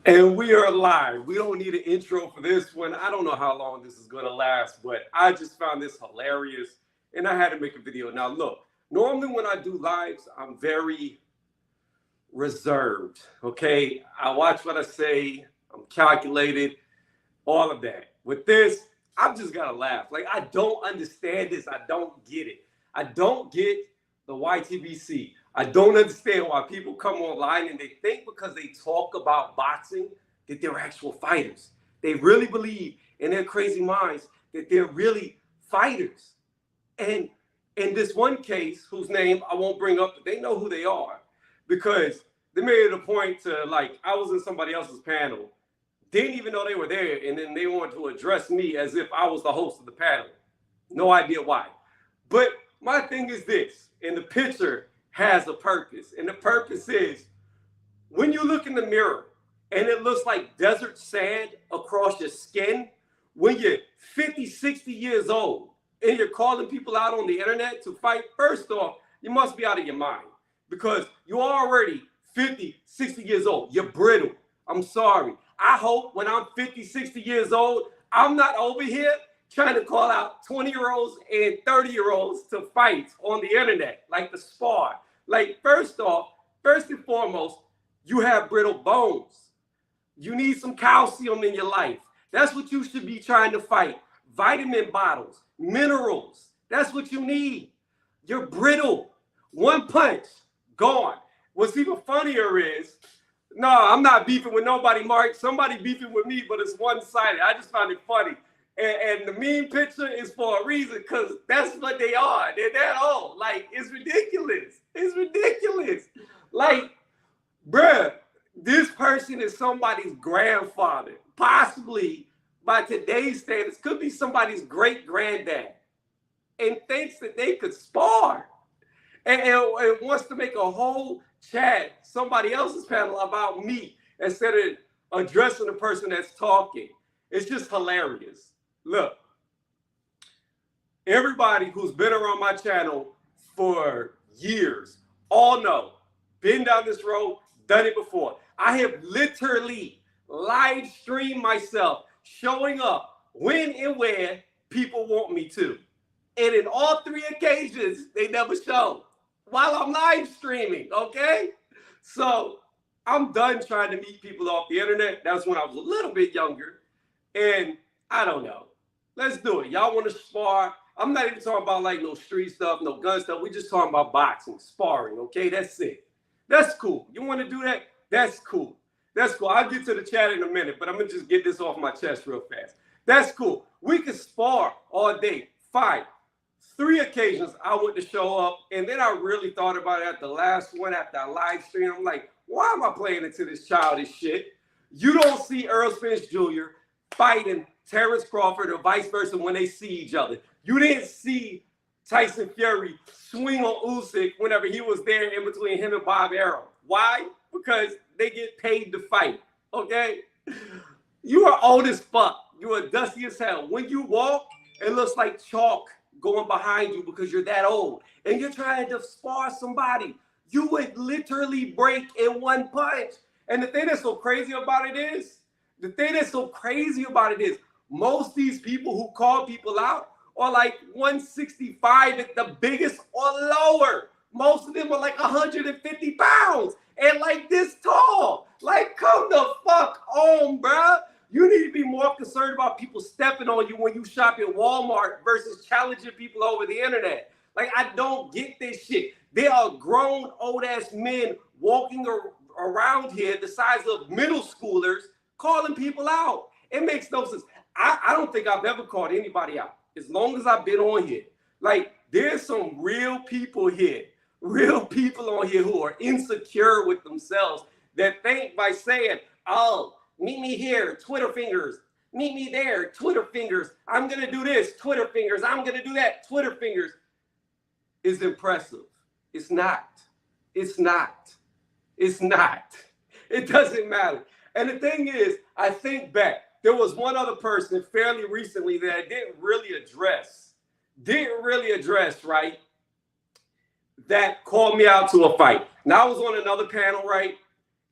And we are live. We don't need an intro for this one. I don't know how long this is going to last, but I just found this hilarious and I had to make a video. Now, look, normally when I do lives, I'm very reserved. Okay. I watch what I say, I'm calculated, all of that. With this, I've just got to laugh. Like, I don't understand this. I don't get it. I don't get the YTBC. I don't understand why people come online and they think because they talk about boxing that they're actual fighters. They really believe in their crazy minds that they're really fighters. And in this one case, whose name I won't bring up, but they know who they are because they made it a point to, like, I was in somebody else's panel, didn't even know they were there, and then they wanted to address me as if I was the host of the panel. No idea why. But my thing is this, and the picture has a purpose, and the purpose is when you look in the mirror and it looks like desert sand across your skin, when you're 50, 60 years old and you're calling people out on the internet to fight, first off, you must be out of your mind because you're already 50, 60 years old. You're brittle. I'm sorry. I hope when I'm 50, 60 years old, I'm not over here trying to call out 20-year-olds and 30-year-olds to fight on the internet, like the spar. Like, first off, first and foremost, you have brittle bones. You need some calcium in your life. That's what you should be trying to fight. Vitamin bottles, minerals. That's what you need. You're brittle. One punch, gone. What's even funnier is, no, I'm not beefing with nobody, Mark. Somebody beefing with me, but it's one-sided. I just found it funny. And the meme picture is for a reason because that's what they are. They're that old. Like, it's ridiculous. It's ridiculous. Like, bruh, this person is somebody's grandfather. Possibly, by today's standards, could be somebody's great-granddad. And thinks that they could spar. And wants to make a whole chat, somebody else's panel about me instead of addressing the person that's talking. It's just hilarious. Look, everybody who's been around my channel for years all know, been down this road, done it before. I have literally live streamed myself showing up when and where people want me to. And in all three occasions, they never showed while I'm live streaming, okay? So I'm done trying to meet people off the internet. That's when I was a little bit younger. And I don't know. Let's do it. Y'all want to spar? I'm not even talking about like no street stuff, no gun stuff. We just talking about boxing, sparring, okay? That's it. That's cool. You want to do that? That's cool. That's cool. I'll get to the chat in a minute, but I'm going to just get this off my chest real fast. That's cool. We can spar all day. Fine. 3 occasions I went to show up, and then I really thought about it at the last one after I live stream. I'm like, why am I playing into this childish shit? You don't see Errol Spence Jr. fighting Terrence Crawford or vice versa when they see each other. You didn't see Tyson Fury swing on Usyk whenever he was there in between him and Bob Arum. Why? Because they get paid to fight, okay? You are old as fuck. You are dusty as hell. When you walk, it looks like chalk going behind you because you're that old. And you're trying to spar somebody. You would literally break in one punch. And the thing that's so crazy about it is, most of these people who call people out are like 165 at the biggest or lower. Most of them are like 150 pounds and like this tall. Like, come the fuck on, bruh. You need to be more concerned about people stepping on you when you shop at Walmart versus challenging people over the internet. Like, I don't get this shit. There are grown old-ass men walking around here the size of middle schoolers calling people out. It makes no sense. I don't think I've ever called anybody out as long as I've been on here. Like, there's some real people here, real people on here who are insecure with themselves that think by saying, oh, meet me here, Twitter fingers. Meet me there, Twitter fingers. I'm going to do this, Twitter fingers. I'm going to do that, Twitter fingers. Is impressive. It's not. It's not. It's not. It doesn't matter. And the thing is, I think back, there was one other person fairly recently that I didn't really address, right? That called me out to a fight. Now I was on another panel, right?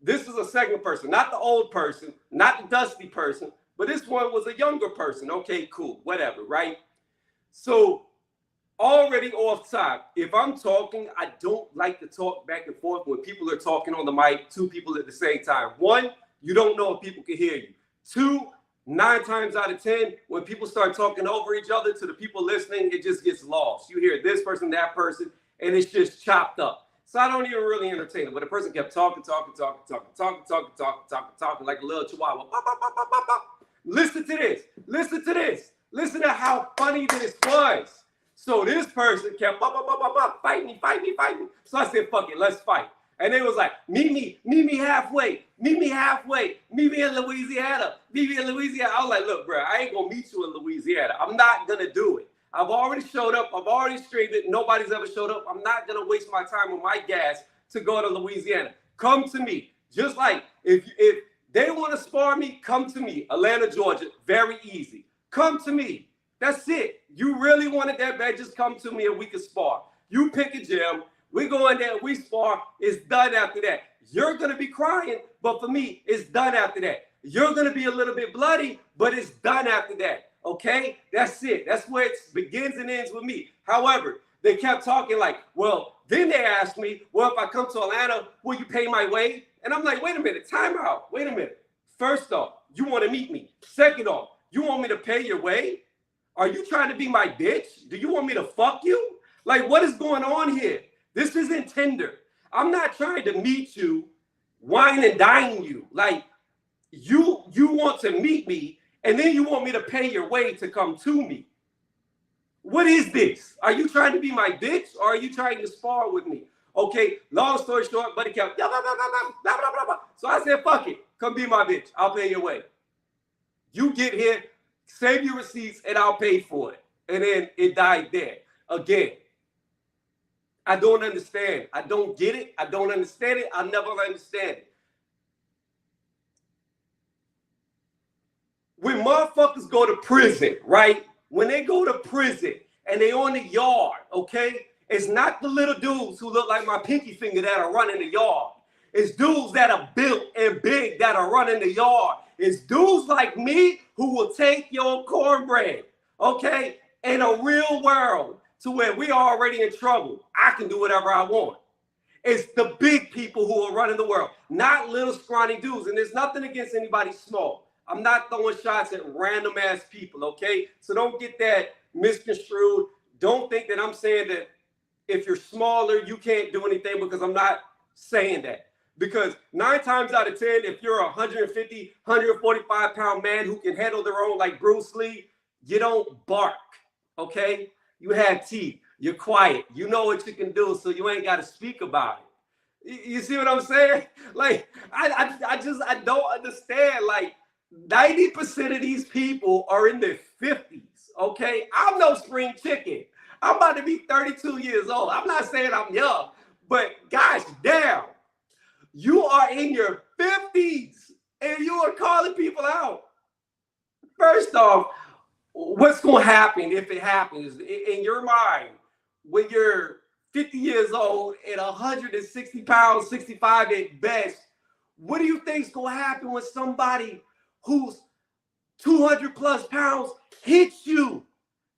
This is a second person, not the old person, not the dusty person, but this one was a younger person. Okay, cool, whatever, right? So already off top, if I'm talking, I don't like to talk back and forth when people are talking on the mic, two people at the same time. One, you don't know if people can hear you. Two, 9 times out of 10, when people start talking over each other to the people listening, it just gets lost. You hear this person, that person, and it's just chopped up. So I don't even really entertain it. But the person kept talking like a little chihuahua. Listen to this. Listen to this. Listen to how funny this was. So this person kept fight me. So I said, fuck it, let's fight. And they was like, meet me halfway, meet me in Louisiana, I was like, look, bro, I ain't gonna meet you in Louisiana. I'm not gonna do it. I've already showed up. I've already streamed it. Nobody's ever showed up. I'm not gonna waste my time with my gas to go to Louisiana. Come to me. Just like if they want to spar me, come to me. Atlanta, Georgia, very easy. Come to me. That's it. You really want it that bad, just come to me and we can spar. You pick a gym. We go in there, we spar, it's done after that. You're going to be crying, but for me, it's done after that. You're going to be a little bit bloody, but it's done after that, okay? That's it. That's where it begins and ends with me. However, they kept talking like, well, then they asked me, well, if I come to Atlanta, will you pay my way? And I'm like, wait a minute, time out. Wait a minute. First off, you want to meet me. Second off, you want me to pay your way? Are you trying to be my bitch? Do you want me to fuck you? Like, what is going on here? This isn't Tinder. I'm not trying to meet you, wine and dine you. Like, you want to meet me, and then you want me to pay your way to come to me. What is this? Are you trying to be my bitch, or are you trying to spar with me? Okay, long story short, buddy kept blah, blah, blah, blah, blah, blah, blah. So I said, fuck it. Come be my bitch. I'll pay your way. You get here, save your receipts, and I'll pay for it. And then it died there. Again, I don't understand. I don't get it. I don't understand it. I'll never understand it. When motherfuckers go to prison, right? When they go to prison and they on the yard, okay? It's not the little dudes who look like my pinky finger that are running the yard. It's dudes that are built and big that are running the yard. It's dudes like me who will take your cornbread, okay? In a real world, to where we are already in trouble. I can do whatever I want. It's the big people who are running the world, not little scrawny dudes. And there's nothing against anybody small. I'm not throwing shots at random ass people, okay? So don't get that misconstrued. Don't think that I'm saying that if you're smaller, you can't do anything, because I'm not saying that. Because 9 times out of 10, if you're a 150, 145 pound man who can handle their own like Bruce Lee, you don't bark, okay? You have teeth. You're quiet. You know what you can do, so you ain't got to speak about it. You see what I'm saying? Like, I don't understand. Like, 90% of these people are in their 50s, okay? I'm no spring chicken. I'm about to be 32 years old. I'm not saying I'm young, but gosh damn, you are in your 50s and you are calling people out. First off, what's going to happen if it happens in your mind when you're 50 years old and 160 pounds, 65 at best? What do you think is going to happen when somebody who's 200 plus pounds hits you?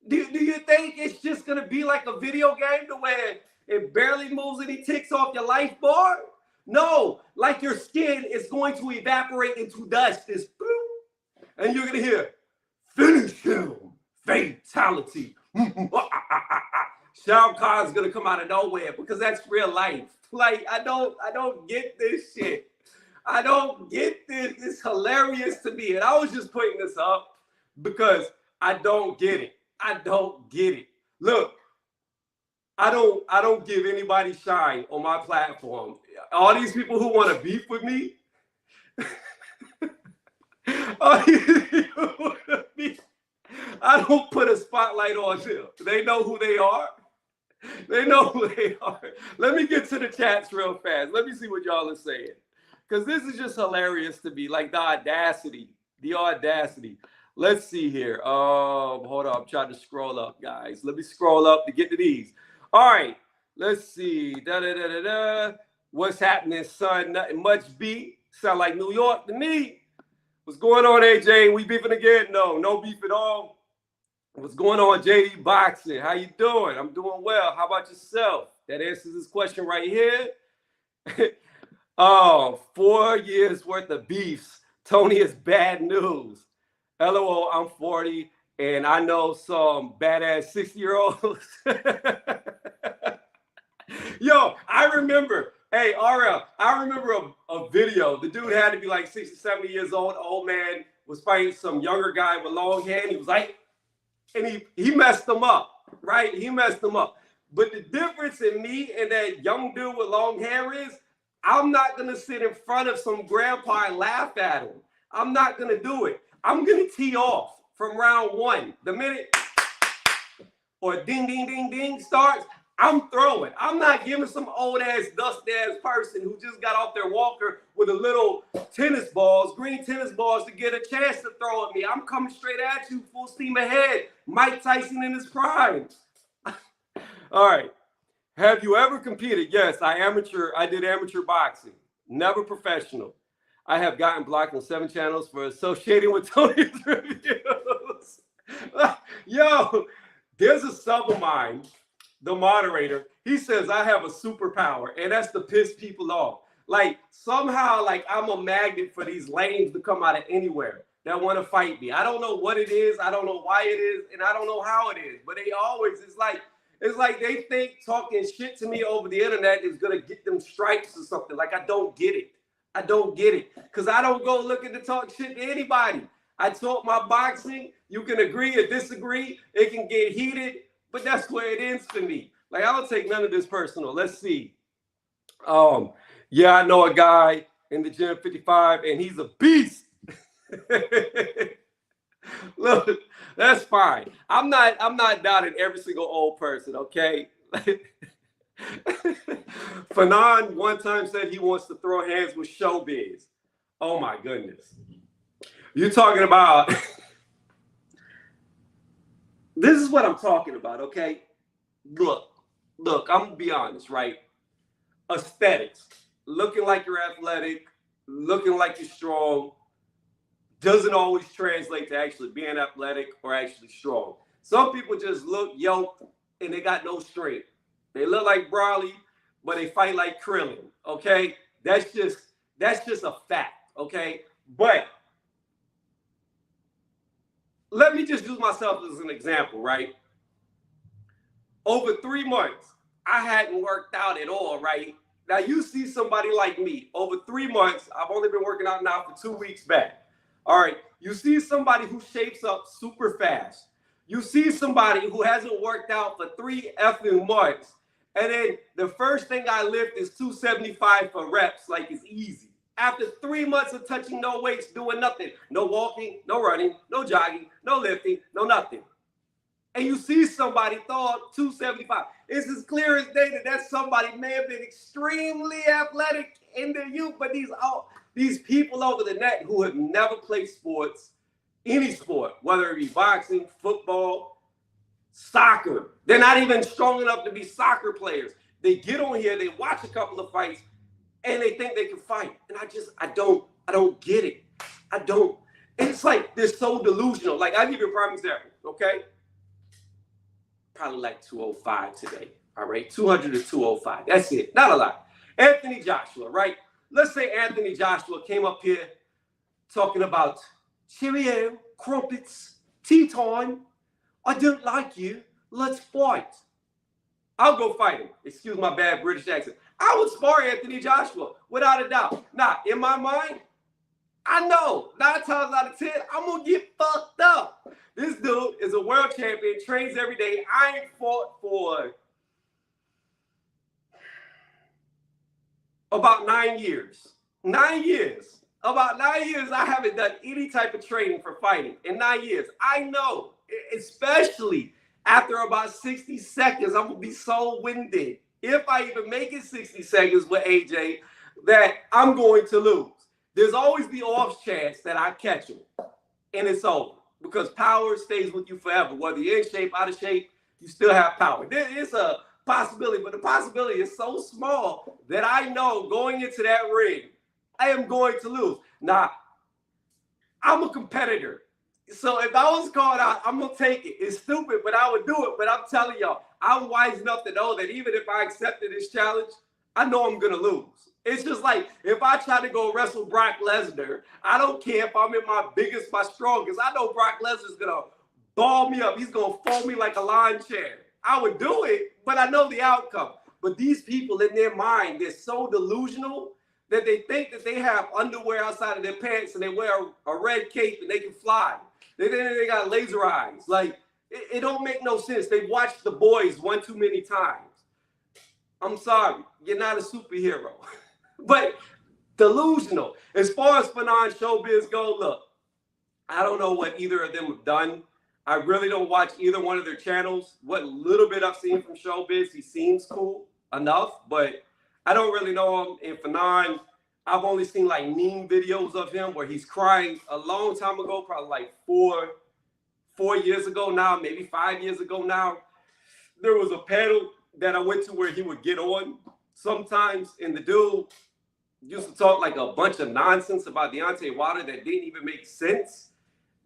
Do you think it's just going to be like a video game to where it barely moves any ticks off your life bar? No, like your skin is going to evaporate into dust. It's boom, and you're going to hear, finish him, fatality. Shao Kahn's gonna come out of nowhere, because that's real life. Like, I don't get this shit. I don't get this. It's hilarious to me. And I was just putting this up because I don't get it. I don't get it. Look, I don't give anybody shine on my platform. All these people who want to beef with me, I don't put a spotlight on them. They know who they are. They know who they are. Let me get to the chats real fast. Let me see what y'all are saying, because this is just hilarious to me. Like, the audacity. Let's see here. Hold on. I'm trying to scroll up, guys. Let me scroll up to get to these. All right. Let's see. What's happening, son? Nothing much, B. Sound like New York to me. What's going on, AJ? We beefing again? No beef at all. What's going on, JD Boxing? How you doing? I'm doing well. How about yourself? That answers this question right here. Oh, 4 years worth of beefs. Tony is bad news. LOL, I'm 40 and I know some badass 60-year-olds. Yo, I remember, hey, RL, I remember a video. The dude had to be like 60, 70 years old. Old man was fighting some younger guy with long hair. And he was like, and he messed him up, right? He messed him up. But the difference in me and that young dude with long hair is I'm not going to sit in front of some grandpa and laugh at him. I'm not going to do it. I'm going to tee off from round one. The minute or ding, ding, ding, ding starts, I'm throwing. I'm not giving some old ass, dust ass person who just got off their walker with a little tennis balls, green tennis balls to get a chance to throw at me. I'm coming straight at you, full steam ahead. Mike Tyson in his prime. All right. Have you ever competed? Yes, I did amateur boxing, never professional. I have gotten blocked on 7 channels for associating with Tony's reviews. Yo, there's a sub of mine, the moderator. He says I have a superpower, and that's to piss people off. Like somehow, like I'm a magnet for these lames to come out of anywhere that want to fight me. I don't know what it is. I don't know why it is, and I don't know how it is. But they always, it's like they think talking shit to me over the internet is gonna get them stripes or something. Like I don't get it. I don't get it. Because I don't go looking to talk shit to anybody. I talk my boxing. You can agree or disagree. It can get heated, but that's where it ends for me. Like I don't take none of this personal. Let's see. Yeah, I know a guy in the gym 55, and he's a beast. Look, that's fine. I'm not doubting every single old person, okay? Fanon one time said he wants to throw hands with Showbiz. Oh my goodness. You're talking about this is what I'm talking about, okay? Look, I'm gonna be honest, right? Aesthetics, looking like you're athletic, looking like you're strong, doesn't always translate to actually being athletic or actually strong. Some people just look yoked and they got no strength. They look like Brawley, but they fight like Krillin. Okay, that's just a fact. Okay, but let me just use myself as an example. Right, over 3 months, I hadn't worked out at all. Right now, you see somebody like me over 3 months. I've only been working out now for 2 weeks back. All right, you see somebody who shapes up super fast. You see somebody who hasn't worked out for 3 effing months. And then the first thing I lift is 275 for reps, like it's easy. After 3 months of touching no weights, doing nothing, no walking, no running, no jogging, no lifting, no nothing. And you see somebody throw up 275. It's as clear as day that somebody may have been extremely athletic in their youth, but these people over the net who have never played sports, any sport, whether it be boxing, football, soccer. They're not even strong enough to be soccer players. They get on here, they watch a couple of fights, and they think they can fight. And I don't get it. I don't. It's like they're so delusional. Like I'll give you a prime example, okay? Probably like 205 today. All right, 200 to 205. That's it. Not a lot. Anthony Joshua, right? Let's say Anthony Joshua came up here talking about Cheerio, crumpets, tea time. I don't like you. Let's fight. I'll go fight him. Excuse my bad British accent. I would spar Anthony Joshua without a doubt. Now, in my mind, I know 9 times out of 10, I'm going to get fucked up. This dude is a world champion, trains every day. I ain't fought for about 9 years. 9 years. About 9 years, I haven't done any type of training for fighting. In 9 years, I know, especially after about 60 seconds, I'm going to be so winded. If I even make it 60 seconds with AJ, that I'm going to lose. There's always the off chance that I catch him, and it's over. Because power stays with you forever. Whether you're in shape, out of shape, you still have power. It's a possibility, but the possibility is so small that I know going into that ring, I am going to lose. Now, I'm a competitor. So if I was called out, I'm going to take it. It's stupid, but I would do it. But I'm telling y'all, I'm wise enough to know that even if I accepted this challenge, I know I'm going to lose. It's just like if I try to go wrestle Brock Lesnar, I don't care if I'm in my biggest, my strongest. I know Brock Lesnar's going to ball me up. He's going to fold me like a lawn chair. I would do it, but I know the outcome. But these people in their mind, they're so delusional that they think that they have underwear outside of their pants and they wear a red cape and they can fly. They got laser eyes. Like, it don't make no sense. They watched The Boys one too many times. I'm sorry. You're not a superhero. But delusional. As far as Fanon Showbiz go, look, I don't know what either of them have done. I really don't watch either one of their channels. What little bit I've seen from Showbiz, he seems cool enough, but I don't really know him. And Fanon, I've only seen like meme videos of him where he's crying a long time ago, probably like four years ago now, maybe 5 years ago now. There was a panel that I went to where he would get on sometimes, and the dude used to talk like a bunch of nonsense about Deontay Wilder that didn't even make sense.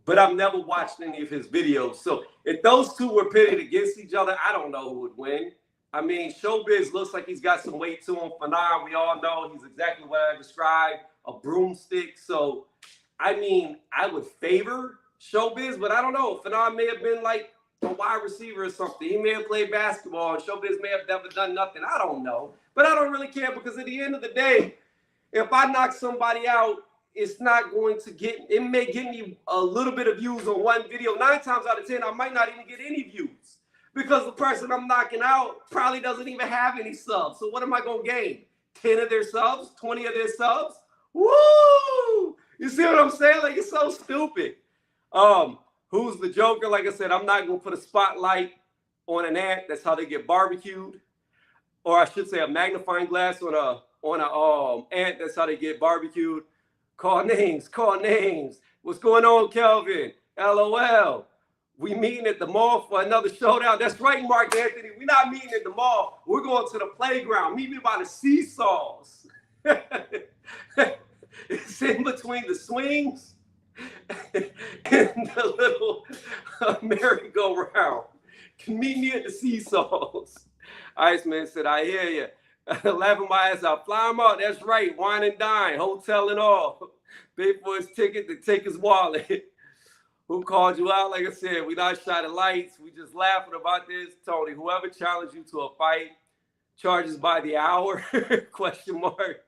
But I've never watched any of his videos. So if those two were pitted against each other, I don't know who would win. I mean, Showbiz looks like he's got some weight to him. Fanon, we all know he's exactly what I described, a broomstick. So, I mean, I would favor Showbiz, but I don't know. Fanon may have been like a wide receiver or something. He may have played basketball, and Showbiz may have never done nothing. I don't know. But I don't really care because at the end of the day, if I knock somebody out, it's not going to get, it may get me a little bit of views on one video. 9 times out of 10, I might not even get any views because the person I'm knocking out probably doesn't even have any subs. So what am I going to gain? 10 of their subs? 20 of their subs? Woo! You see what I'm saying? Like, it's so stupid. Who's the Joker? Like I said, I'm not going to put a spotlight on an ant. That's how they get barbecued. Or I should say a magnifying glass on a ant. That's how they get barbecued. Call names. What's going on, Kelvin? LOL. We meeting at the mall for another showdown. That's right, Mark Anthony. We're not meeting at the mall. We're going to the playground. Meet me by the seesaws. It's in between the swings and the little merry-go-round. Meet me at the seesaws. Iceman said, I hear you. Laughing my ass out. Fly him out. That's right. Wine and dine. Hotel and all. Pay for his ticket to take his wallet. Who called you out? Like I said, we not shining lights. We just laughing about this. Tony, whoever challenged you to a fight charges by the hour? Question mark.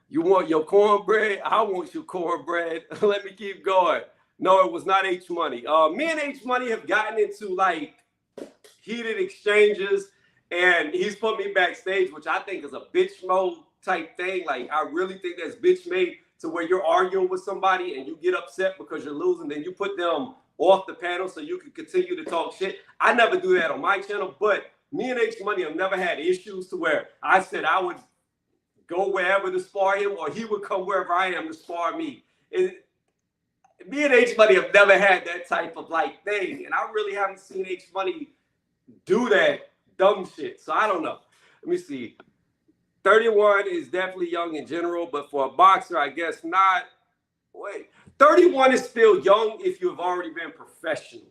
You want your cornbread? I want your cornbread. Let me keep going. No, it was not H Money. Me and H Money have gotten into like heated exchanges, and he's put me backstage, which I think is a bitch mode type thing. Like, I really think that's bitch made to where you're arguing with somebody and you get upset because you're losing, then you put them off the panel so you can continue to talk shit. I never do that on my channel, but me and H Money have never had issues to where I said I would go wherever to spar him or he would come wherever I am to spar me. Me and H Money have never had that type of like thing, and I really haven't seen H Money do that dumb shit. So I don't know. Let me see. 31 is definitely young in general, but for a boxer, I guess not. Wait, 31 is still young if you've already been professional.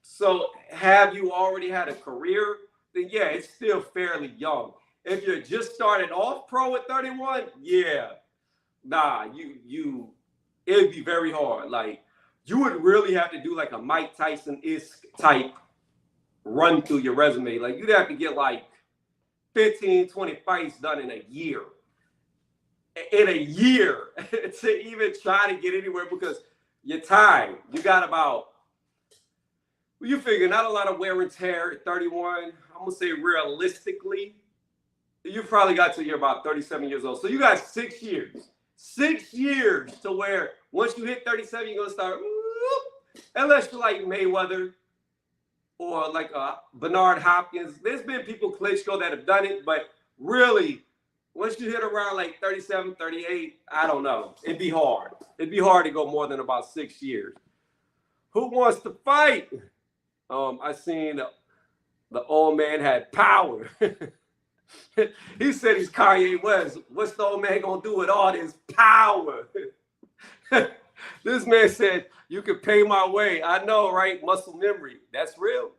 So have you already had a career? Then yeah, it's still fairly young. If you're just started off pro at 31, yeah, nah, it'd be very hard. Like, you would really have to do like a Mike Tyson-esque type run through your resume. Like, you'd have to get like 15, 20 fights done in a year. In a year to even try to get anywhere because you're tired. You got about, well, you figure not a lot of wear and tear at 31. I'm going to say realistically, you probably got till you're about 37 years old. So you got 6 years. 6 years to where once you hit 37, you're going to start, unless you're like Mayweather or like Bernard Hopkins. There's been people, Klitschko, that have done it, but really, once you hit around like 37, 38, I don't know. It'd be hard. It'd be hard to go more than about 6 years. Who wants to fight? I seen the old man had power. He said he's Kanye West. What's the old man gonna do with all this power? This man said, you can pay my way. I know, right? Muscle memory. That's real.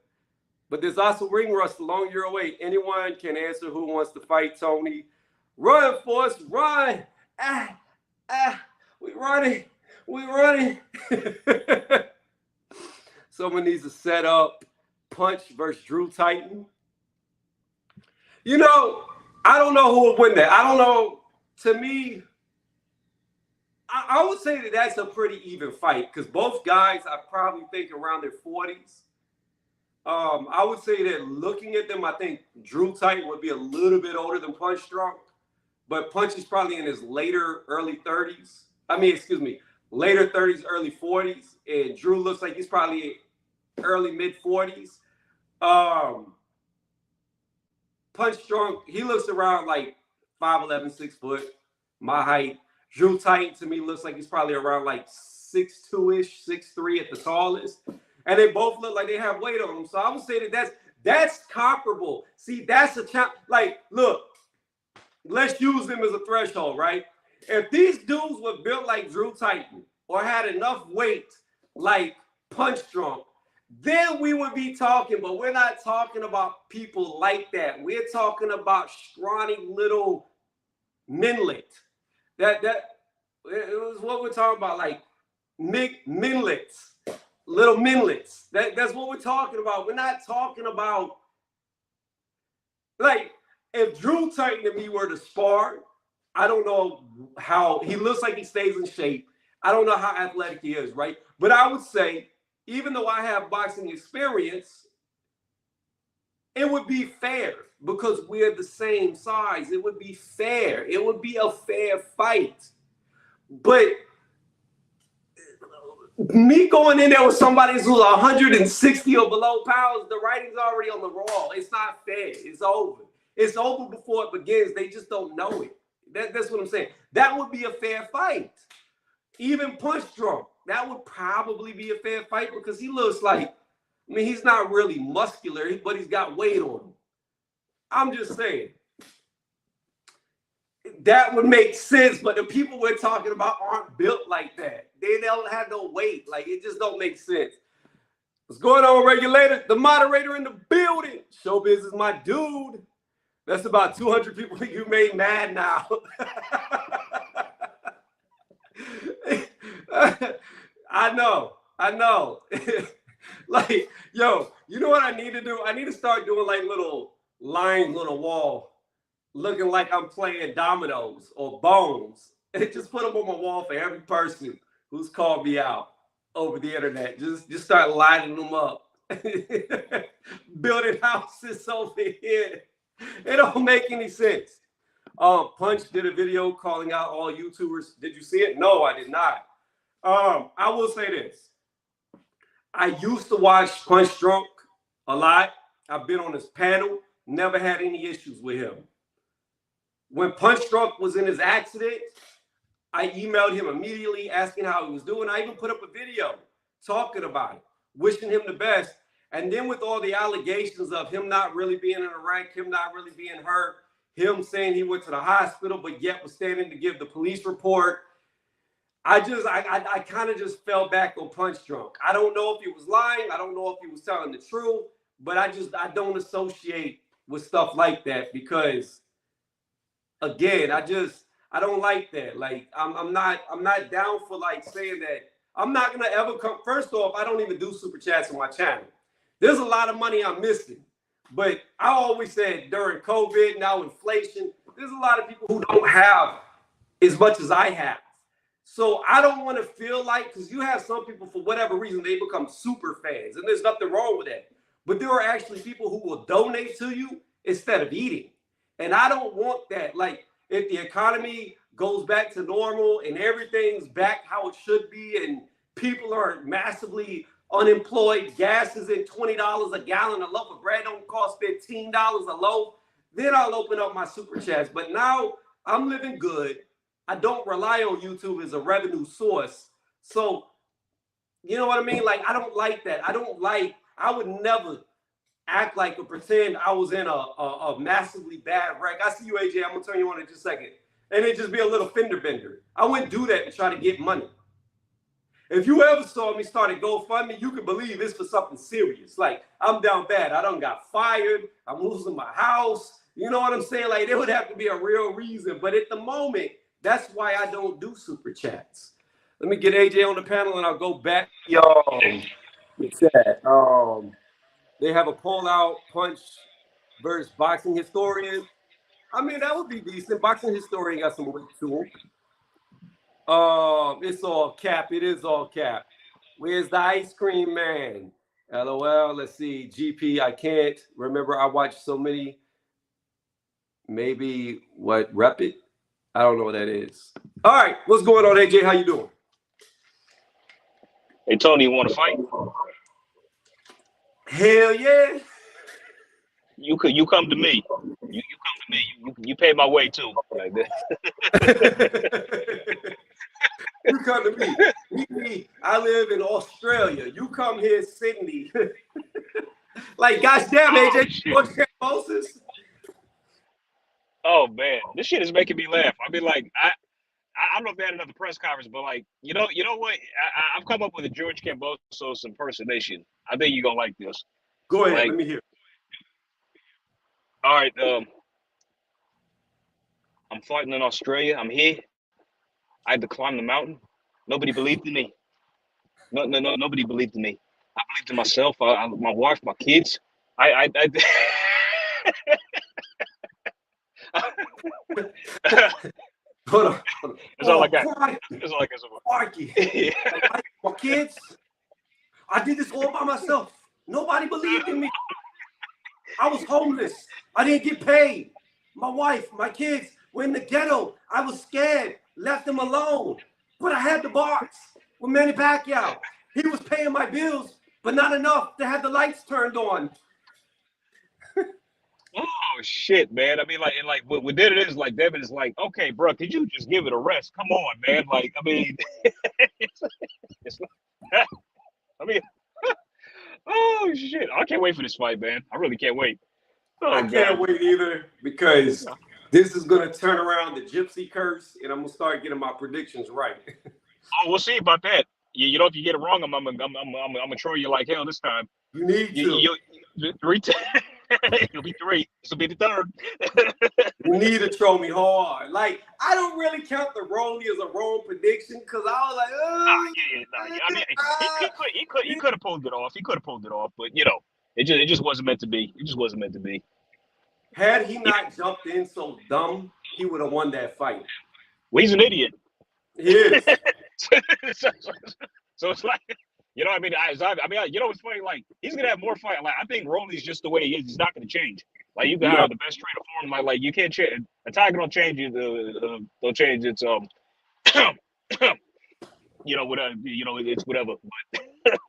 But there's also ring rust along your way. Anyone can answer who wants to fight Tony. Run, Force, run. We running. We running. Someone needs to set up Punch versus Drew Titan. You know, I don't know who would win that. I don't know. To me, I would say that that's a pretty even fight because both guys, I probably think around their 40s. I would say that looking at them, I think Drew Titan would be a little bit older than Punch Drunk, but Punch is probably in his early 30s. Later 30s, early 40s, and Drew looks like he's probably early mid 40s. Punch Drunk, he looks around like 5'11", 6 foot, my height. Drew Titan to me looks like he's probably around like 6'2"-ish, 6'3" at the tallest. And they both look like they have weight on them. So I would say that that's comparable. See, that's a challenge. Like, look, let's use them as a threshold, right? If these dudes were built like Drew Titan or had enough weight like Punch Drunk, then we would be talking, but we're not talking about people like that. We're talking about scrawny little minlet. That it was what we're talking about, like minlets, little minlets. That's what we're talking about. We're not talking about, like, if Drew Titan and me were to spar, I don't know how he looks like he stays in shape. I don't know how athletic he is, right? But I would say, even though I have boxing experience, it would be fair because we're the same size. It would be fair. It would be a fair fight. But me going in there with somebody who's 160 or below pounds, the writing's already on the wall. It's not fair. It's over. It's over before it begins. They just don't know it. That's what I'm saying. That would be a fair fight. Even Punch Drunk, that would probably be a fair fight because he looks like, I mean, he's not really muscular, but he's got weight on him. I'm just saying. That would make sense, but the people we're talking about aren't built like that. They don't have no weight. Like, it just don't make sense. What's going on, regulator? The moderator in the building. Showbiz is my dude. That's about 200 people you made mad now. I know. Like, yo, you know what I need to do? I need to start doing like little lines on a wall, looking like I'm playing dominoes or bones. And just put them on my wall for every person who's called me out over the internet. Just start lining them up. Building houses over here. It don't make any sense. Punch did a video calling out all YouTubers. Did you see it? No, I did not. I will say this. I used to watch Punch Drunk a lot. I've been on his panel. Never had any issues with him. When Punch Drunk was in his accident, I emailed him immediately asking how he was doing. I even put up a video talking about it, wishing him the best. And then with all the allegations of him not really being in a wreck, him not really being hurt, him saying he went to the hospital, but yet was standing to give the police report, I kind of just fell back on Punch Drunk. I don't know if he was lying. I don't know if he was telling the truth, but I don't associate with stuff like that because, again, I don't like that. Like, I'm not down for like saying that. I'm not gonna ever come. First off, I don't even do super chats on my channel. There's a lot of money I'm missing. But I always said during COVID, now inflation, there's a lot of people who don't have as much as I have. So I don't want to feel like, because you have some people, for whatever reason, they become super fans. And there's nothing wrong with that. But there are actually people who will donate to you instead of eating. And I don't want that. Like, if the economy goes back to normal and everything's back how it should be and people are massively unemployed, gas is at $20 a gallon, a loaf of bread don't cost $15 a loaf, then I'll open up my super chats. But now I'm living good. I don't rely on YouTube as a revenue source. So, you know what I mean? Like, I don't like that. I don't like I would never act like or pretend I was in a massively bad wreck. I see you, AJ. I'm gonna turn you on in just a second, and it just be a little fender bender. I wouldn't do that to try to get money. If you ever saw me start a GoFundMe, you can believe it's for something serious. Like, I'm down bad. I done got fired. I'm losing my house. You know what I'm saying? Like, there would have to be a real reason. But at the moment, that's why I don't do super chats. Let me get AJ on the panel and I'll go back. Chat. They have a pull-out punch versus boxing historian. I mean, that would be decent. Boxing historian got some weight to him. It's all cap. It is all cap. Where's the ice cream man? LOL. Let's see. GP. I can't remember. I watched so many. Maybe what? Rep it. I don't know what that is. All right. What's going on, AJ? How you doing? Hey Tony, you want to fight? Hell yeah. You come to me. You come to me. You pay my way too. Like this. You come to me. I live in Australia. You come here, Sydney. Like, gosh damn, AJ, what's Moses? Oh man, this shit is making me laugh. I mean, like, I don't know if they had another press conference, but like, you know what? I've come up with a George Kambosos impersonation. I think you're gonna like this. Go ahead, like, let me hear. All right, I'm fighting in Australia. I'm here. I had to climb the mountain. Nobody believed in me. No, nobody believed in me. I believed in myself. My wife, my kids. I Hold on. That's all I got. That's all I got. Marky. My kids. I did this all by myself. Nobody believed in me. I was homeless. I didn't get paid. My wife, my kids were in the ghetto. I was scared. Left them alone. But I had the box with Manny Pacquiao. He was paying my bills, but not enough to have the lights turned on. Oh shit, man! I mean, like what did it is like Devin is like, okay, bro, could you just give it a rest? Come on, man. Like, I mean, I mean, oh shit! I can't wait for this fight, man. I really can't wait. Oh, I can't wait either, because this is gonna turn around the gypsy curse, and I'm gonna start getting my predictions right. Oh, we'll see about that. You know, if you get it wrong, I'm gonna troll you like hell this time. You need to. It'll be 3. This will be the 3rd. You need to troll me hard. Like, I don't really count the Rolly as a wrong prediction, because I was like, I mean, he could have pulled it off. He could have pulled it off, but you know, it just wasn't meant to be. It just wasn't meant to be. Had he not jumped in so dumb, he would have won that fight. Well, he's an idiot. He is. So it's like, you know, I mean, you know, it's funny. Like, he's gonna have more fight. Like, I think Rolly's just the way he is. He's not gonna change. Like, you can have the best trainer for him. Like you can't change. A tiger don't change it. Don't change its you know, whatever. You know, it's whatever. But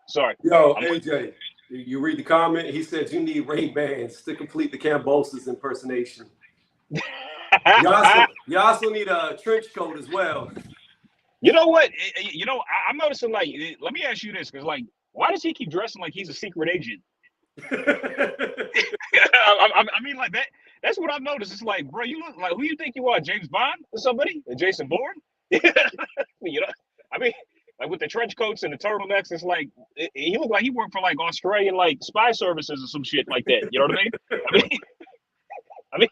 sorry. Yo, AJ, you read the comment. He said you need Ray-Bans to complete the Kambosos impersonation. You also need a trench coat as well. You know what? You know, I'm noticing, like, let me ask you this, because, like, why does he keep dressing like he's a secret agent? I mean, like, that's what I've noticed. It's like, bro, you look like, who you think you are, James Bond or somebody? Jason Bourne? You know, I mean, like, with the trench coats and the turtlenecks, it's like, he looked like he worked for, like, Australian, like, spy services or some shit like that. You know what I mean?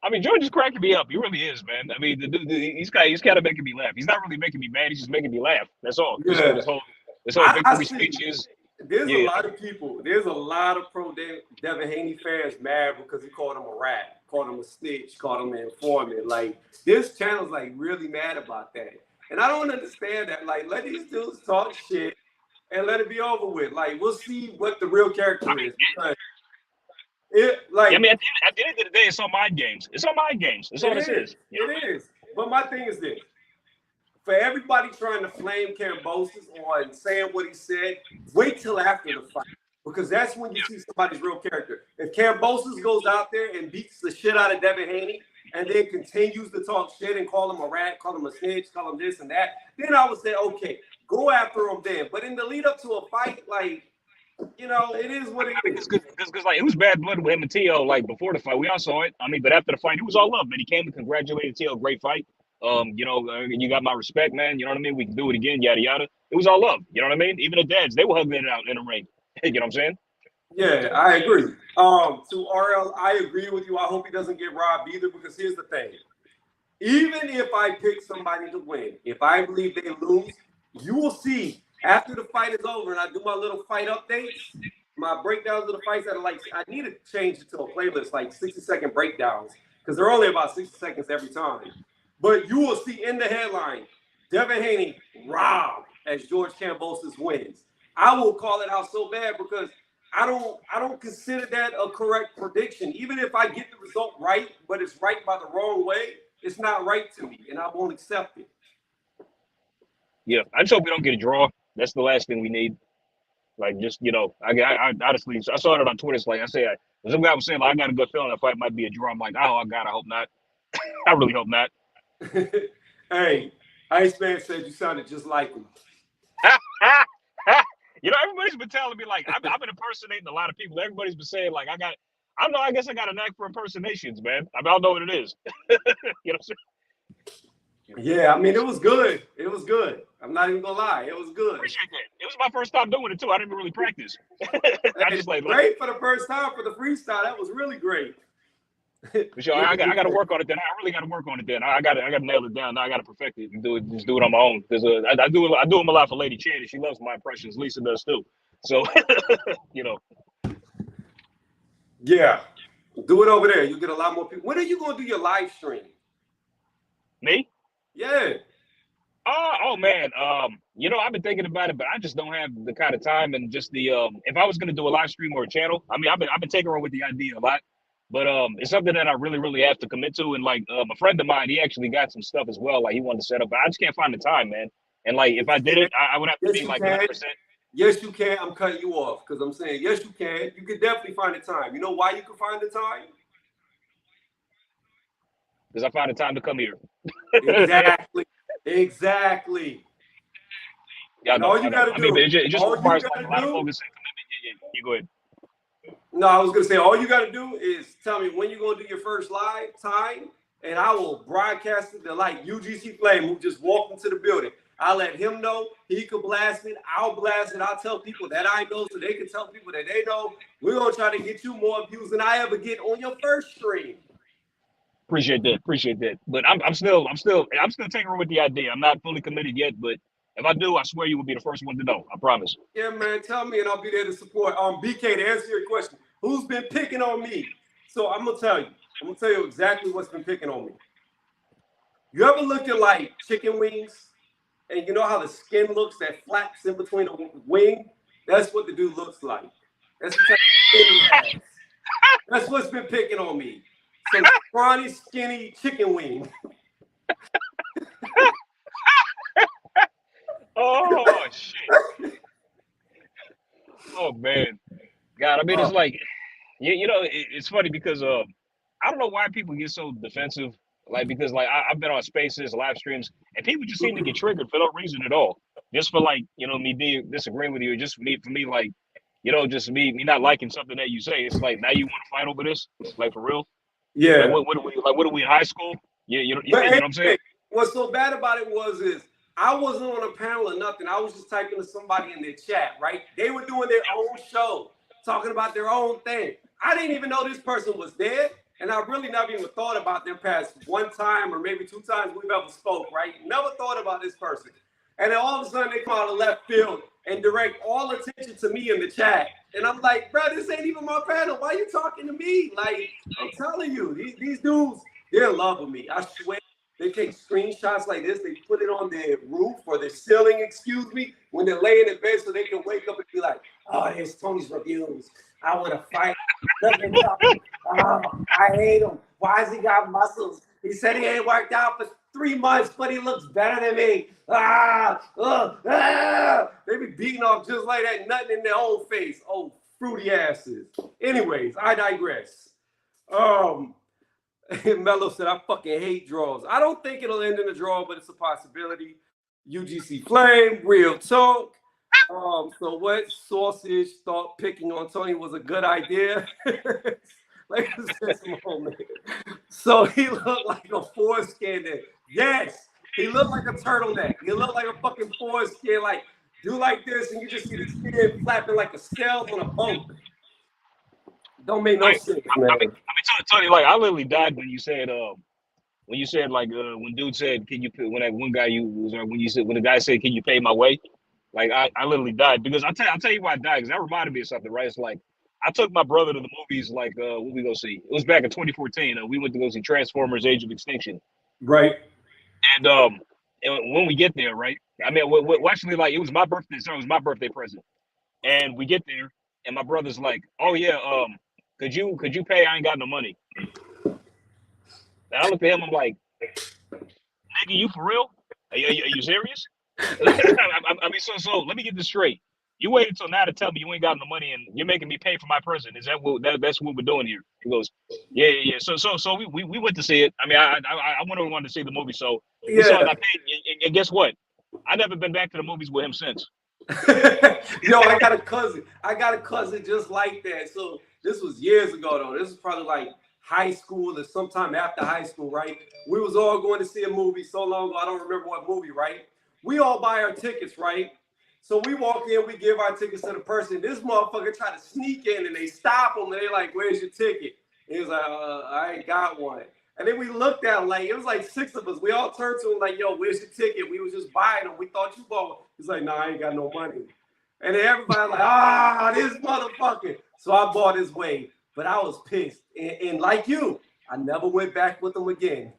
I mean, George is cracking me up. He really is, man. I mean, he's kind of making me laugh. He's not really making me mad. He's just making me laugh. That's all. Yeah. This whole victory speech is. There's a lot of people. There's a lot of pro Devin Haney fans mad because he called him a rat, called him a snitch, called him an informant. Like, this channel's like really mad about that, and I don't understand that. Like, let these dudes talk shit and let it be over with. Like, we'll see what the real character is. I mean, at the end of the day, it's on mind games. It's on mind games. That's all this is. It is. But my thing is this. For everybody trying to flame Kambosos on saying what he said, wait till after the fight. Because that's when you see somebody's real character. If Kambosos goes out there and beats the shit out of Devin Haney and then continues to talk shit and call him a rat, call him a snitch, call him this and that, then I would say, okay, go after him then. But in the lead up to a fight, like, you know, it is what it is. Because like it was bad blood with him and T.O. like before the fight. We all saw it. I mean, but after the fight, it was all love, man. He came and congratulated T.O. Great fight. You got my respect, man. You know what I mean? We can do it again, yada yada. It was all love. You know what I mean? Even the dads, they were hugging it out in the ring. You know what I'm saying? Yeah, I agree. To RL, I agree with you. I hope he doesn't get robbed either, because here's the thing. Even if I pick somebody to win, if I believe they lose, you will see after the fight is over and I do my little fight updates, my breakdowns of the fights that are like, I need to change it to a playlist, like 60-second breakdowns, because they're only about 60 seconds every time. But you will see in the headline, Devin Haney robbed as George Kambosos wins. I will call it out so bad because I don't consider that a correct prediction. Even if I get the result right, but it's right by the wrong way, it's not right to me, and I won't accept it. Yeah, I just hope we don't get a draw. That's the last thing we need. Like, just, I honestly, I saw it on Twitter. It's like, some guy was saying, like, I got a good feeling the fight might be a draw. I'm like, oh, God, I hope not. I really hope not. Hey, Iceman said you sounded just like him. Everybody's been telling me, like, I've been impersonating a lot of people. Everybody's been saying, like, I guess I got a knack for impersonations, man. I don't know what it is. You know what I'm saying? Yeah, I mean, it was good. It was good. I'm not even gonna lie. It was good. Appreciate that. It was my first time doing it too. I didn't really practice. I just like great for the first time for the freestyle. That was really great. Sure, I got to work on it then. I really got to work on it then. I got to nail it down. Now I got to perfect it and do it on my own. Because I do them a lot for Lady Chan. She loves my impressions. Lisa does too. So Yeah, do it over there. You get a lot more people. When are you gonna do your live stream? Me? Yeah. Oh man. I've been thinking about it, but I just don't have the kind of time and just the if I was gonna do a live stream or a channel, I mean, I've been taking on with the idea a lot. But it's something that I really, really have to commit to. And like a friend of mine, he actually got some stuff as well. Like he wanted to set up, but I just can't find the time, man. And like if I did it, I would have to be like 100%. Yes, you can. I'm cutting you off because I'm saying yes, you can. You can definitely find the time. You know why you can find the time? Because I find the time to come here. Exactly. Yeah, all you gotta do. It just requires like a lot of focus and commitment. Yeah, you go ahead. No, I was gonna say all you gotta do is tell me when you're gonna do your first live time, and I will broadcast it to like UGC Flame, who just walked into the building. I'll let him know. He could blast it. I'll blast it. I'll tell people that I know so they can tell people that they know. We're gonna try to get you more views than I ever get on your first stream. Appreciate that. But I'm still taking her with the idea. I'm not fully committed yet, but if I do, I swear you will be the first one to know. I promise. Yeah, man. Tell me, and I'll be there to support. BK, to answer your question, who's been picking on me? So I'm gonna tell you. I'm gonna tell you exactly what's been picking on me. You ever look at like chicken wings, and you know how the skin looks that flaps in between the wing? That's what the dude looks like. That's the type of skin he has. That's what's been picking on me. Some scrawny, skinny chicken wing. Oh shit! Oh man, God! I mean, it's like, it's funny because I don't know why people get so defensive. Like because like I've been on Spaces, live streams, and people just seem to get triggered for no reason at all. Just for like me disagreeing with you, just for me like just me not liking something that you say. It's like now you want to fight over this, like for real. Yeah. Like, what are we in high school? Yeah, you know what I'm saying? What's so bad about it is I wasn't on a panel or nothing. I was just typing to somebody in their chat, right? They were doing their own show, talking about their own thing. I didn't even know this person was there, and I really never even thought about them past one time or maybe two times we've ever spoke, right? Never thought about this person. And then all of a sudden they come out of left field and direct all attention to me in the chat. And I'm like, bro, this ain't even my panel. Why are you talking to me? Like, I'm telling you, these dudes, they're in love with me. I swear. They take screenshots like this. They put it on their roof or their ceiling, excuse me, when they're laying in bed so they can wake up and be like, oh, here's Tony's reviews. I want to fight. Oh, I hate him. Why has he got muscles? He said he ain't worked out for 3 months, but he looks better than me. They be beating off just like that, nothing in their own face. Oh, fruity asses. Anyways, I digress. Mello said, I fucking hate draws. I don't think it'll end in a draw, but it's a possibility. UGC Flame, Real Talk. So what Sausage thought picking on Tony was a good idea? Like this moment. So he looked like a foreskin. Yes, he looked like a turtleneck. He looked like a fucking foreskin. Like do like this, and you just see the skin flapping like a sail on a boat. Don't make no sense, man. I mean, Tony, like I literally died when you said like when dude said, "Can you pay?" When that one guy you was when you said when the guy said, "Can you pay my way?" Like I literally died because I'll tell you why I died because that reminded me of something, right? It's like I took my brother to the movies. Like what we go see? It was back in 2014. We went to go see Transformers: Age of Extinction. Right. And when we get there, right? I mean, actually, like it was my birthday, so it was my birthday present. And we get there, and my brother's like, "Oh yeah, could you pay? I ain't got no money." And I looked at him, I'm like, "Nigga, you for real? Are you serious?" I mean, so let me get this straight. You waited until now to tell me you ain't got no money, and you're making me pay for my present. Is that's what we're doing here? He goes, yeah. So we went to see it. I mean, I wanted to see the movie, so we saw it. I paid, and guess what? I never been back to the movies with him since. Yo, I got a cousin just like that. So this was years ago though. This was probably like high school or sometime after high school, right? We was all going to see a movie so long ago. I don't remember what movie, right? We all buy our tickets, right? So we walk in, we give our tickets to the person. This motherfucker try to sneak in and they stop him and they like, "Where's your ticket?" And he's like, "I ain't got one." And then we looked at him like, it was like 6 of us. We all turned to him like, "Yo, where's your ticket? We was just buying them. We thought you bought one." He's like, "Nah, I ain't got no money." And then everybody like, this motherfucker. So I bought his way, but I was pissed. And like you, I never went back with him again.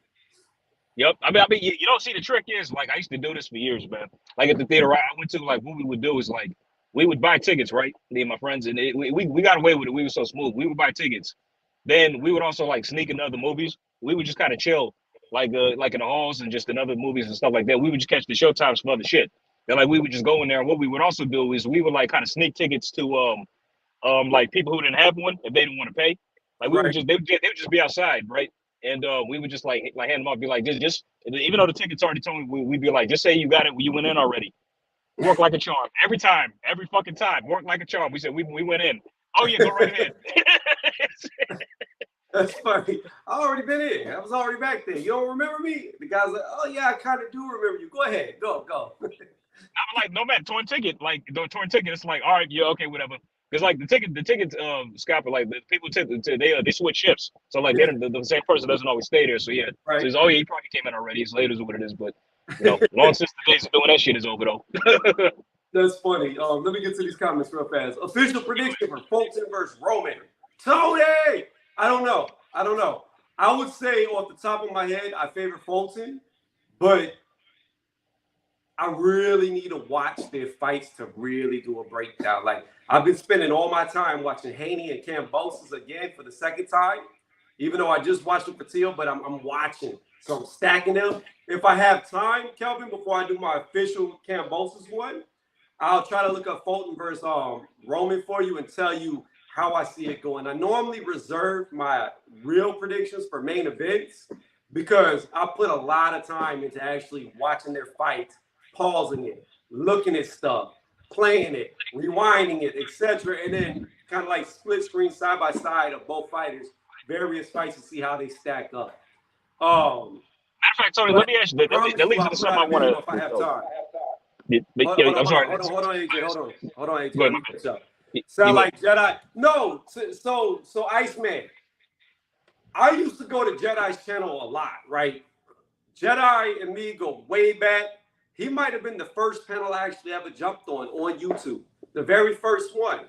Yep. I mean, you don't see the trick is like I used to do this for years, man. Like at the theater, right? I went to like what we would do is like we would buy tickets, right? Me and my friends, and we got away with it. We were so smooth. We would buy tickets. Then we would also like sneak into other movies. We would just kind of chill, like in the halls and just in other movies and stuff like that. We would just catch the showtimes for other shit. And like we would just go in there. And what we would also do is we would like kind of sneak tickets to like people who didn't have one if they didn't want to pay. Like we would just they would just be outside, right? And we would just like hand them off, be like, just even though the ticket's already told me, we'd be like, just say you got it, you went in already. Work like a charm every time, every fucking time. Work like a charm. We said we went in. Oh yeah, go right ahead. That's funny. I already been in. I was already back there. You don't remember me? The guy's like, "Oh yeah, I kind of do remember you. Go ahead, go." I'm like, no man, torn ticket. Like the torn ticket, it's like, all right, yeah, okay, whatever. Because like the ticket scalper, like the people they switch shifts. So like the same person doesn't always stay there. So yeah. Right. So he's, oh yeah, he probably came in already. It's late is what it is. But you know, long since the days of doing that shit is over though. That's funny. Let me get to these comments real fast. Official prediction for Fulton versus Roman. Tony! I don't know. I would say off the top of my head, I favor Fulton, but I really need to watch their fights to really do a breakdown. Like I've been spending all my time watching Haney and Kambosos again for the second time, even though I just watched it for Teal, but I'm watching. So I'm stacking them. If I have time, Kelvin, before I do my official Kambosos one, I'll try to look up Fulton versus Roman for you and tell you how I see it going. I normally reserve my real predictions for main events because I put a lot of time into actually watching their fights, pausing it, looking at stuff, playing it, rewinding it, etc. And then kind of like split screen side by side of both fighters, various fights to see how they stack up. Matter of fact, Tony, let me ask you. That leads into something I want to. If I have time. I'm sorry. Hold on, AJ. Hold on, AJ. Go ahead. Sound like Jedi. No, so Iceman. I used to go to Jedi's channel a lot, right? Jedi and me go way back. He might have been the first panel I actually ever jumped on YouTube, the very first one.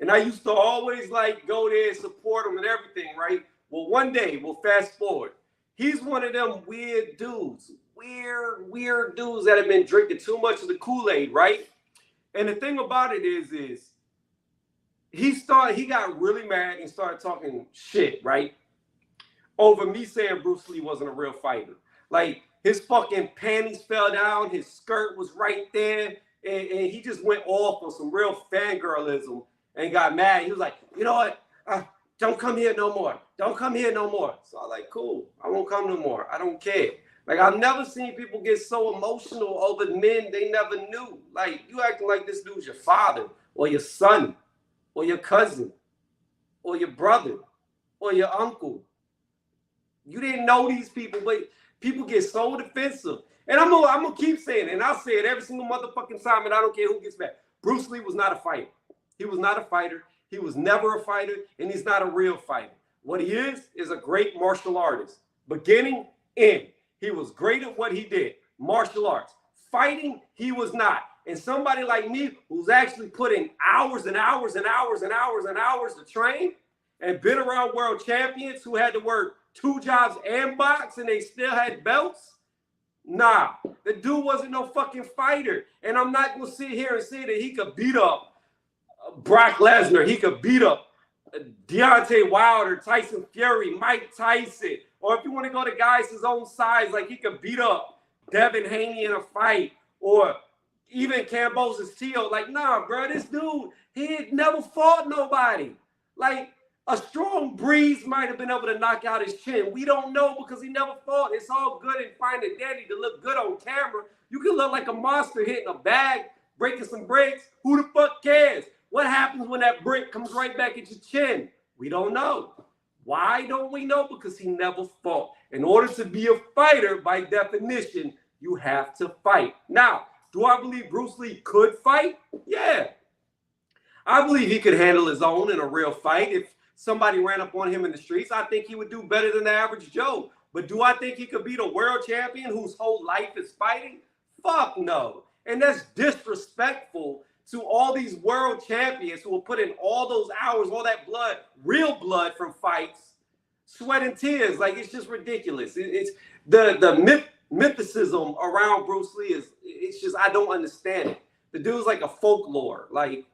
And I used to always like go there and support him and everything, right? Well, one day, we'll fast forward. He's one of them weird dudes that have been drinking too much of the Kool-Aid, right? And the thing about it is he got really mad and started talking shit, right? Over me saying Bruce Lee wasn't a real fighter. Like his fucking panties fell down, his skirt was right there, and he just went off on some real fangirlism and got mad. He was like, "You know what? Don't come here no more. Don't come here no more." So I was like, cool, I won't come no more. I don't care. Like, I've never seen people get so emotional over men they never knew. Like, you acting like this dude's your father or your son or your cousin or your brother or your uncle. You didn't know these people, but people get so defensive. And I'm gonna keep saying it, and I'll say it every single motherfucking time, and I don't care who gets mad. Bruce Lee was not a fighter. He was not a fighter. He was never a fighter, and he's not a real fighter. What he is a great martial artist. Beginning, end. He was great at what he did. Martial arts. Fighting, he was not. And somebody like me who's actually put in hours and hours and hours and hours and hours to train and been around world champions who had to work 2 jobs and box and they still had belts. Nah, the dude wasn't no fucking fighter. And I'm not going to sit here and say that he could beat up Brock Lesnar. He could beat up Deontay Wilder, Tyson Fury, Mike Tyson. Or if you want to go to guys his own size, like he could beat up Devin Haney in a fight. Or even Kambosos Teo. Like, nah, bro, this dude, he had never fought nobody. Like, a strong breeze might have been able to knock out his chin. We don't know because he never fought. It's all good and fine and dandy to look good on camera. You can look like a monster hitting a bag, breaking some bricks. Who the fuck cares? What happens when that brick comes right back at your chin? We don't know. Why don't we know? Because he never fought. In order to be a fighter, by definition, you have to fight. Now, do I believe Bruce Lee could fight? Yeah. I believe he could handle his own in a real fight. If somebody ran up on him in the streets, I think he would do better than the average Joe. But do I think he could beat a world champion whose whole life is fighting? Fuck no. And that's disrespectful to all these world champions who will put in all those hours, all that blood, real blood from fights, sweat and tears. Like, it's just ridiculous. It's the mythicism around Bruce Lee it's just, I don't understand it. The dude's like a folklore, like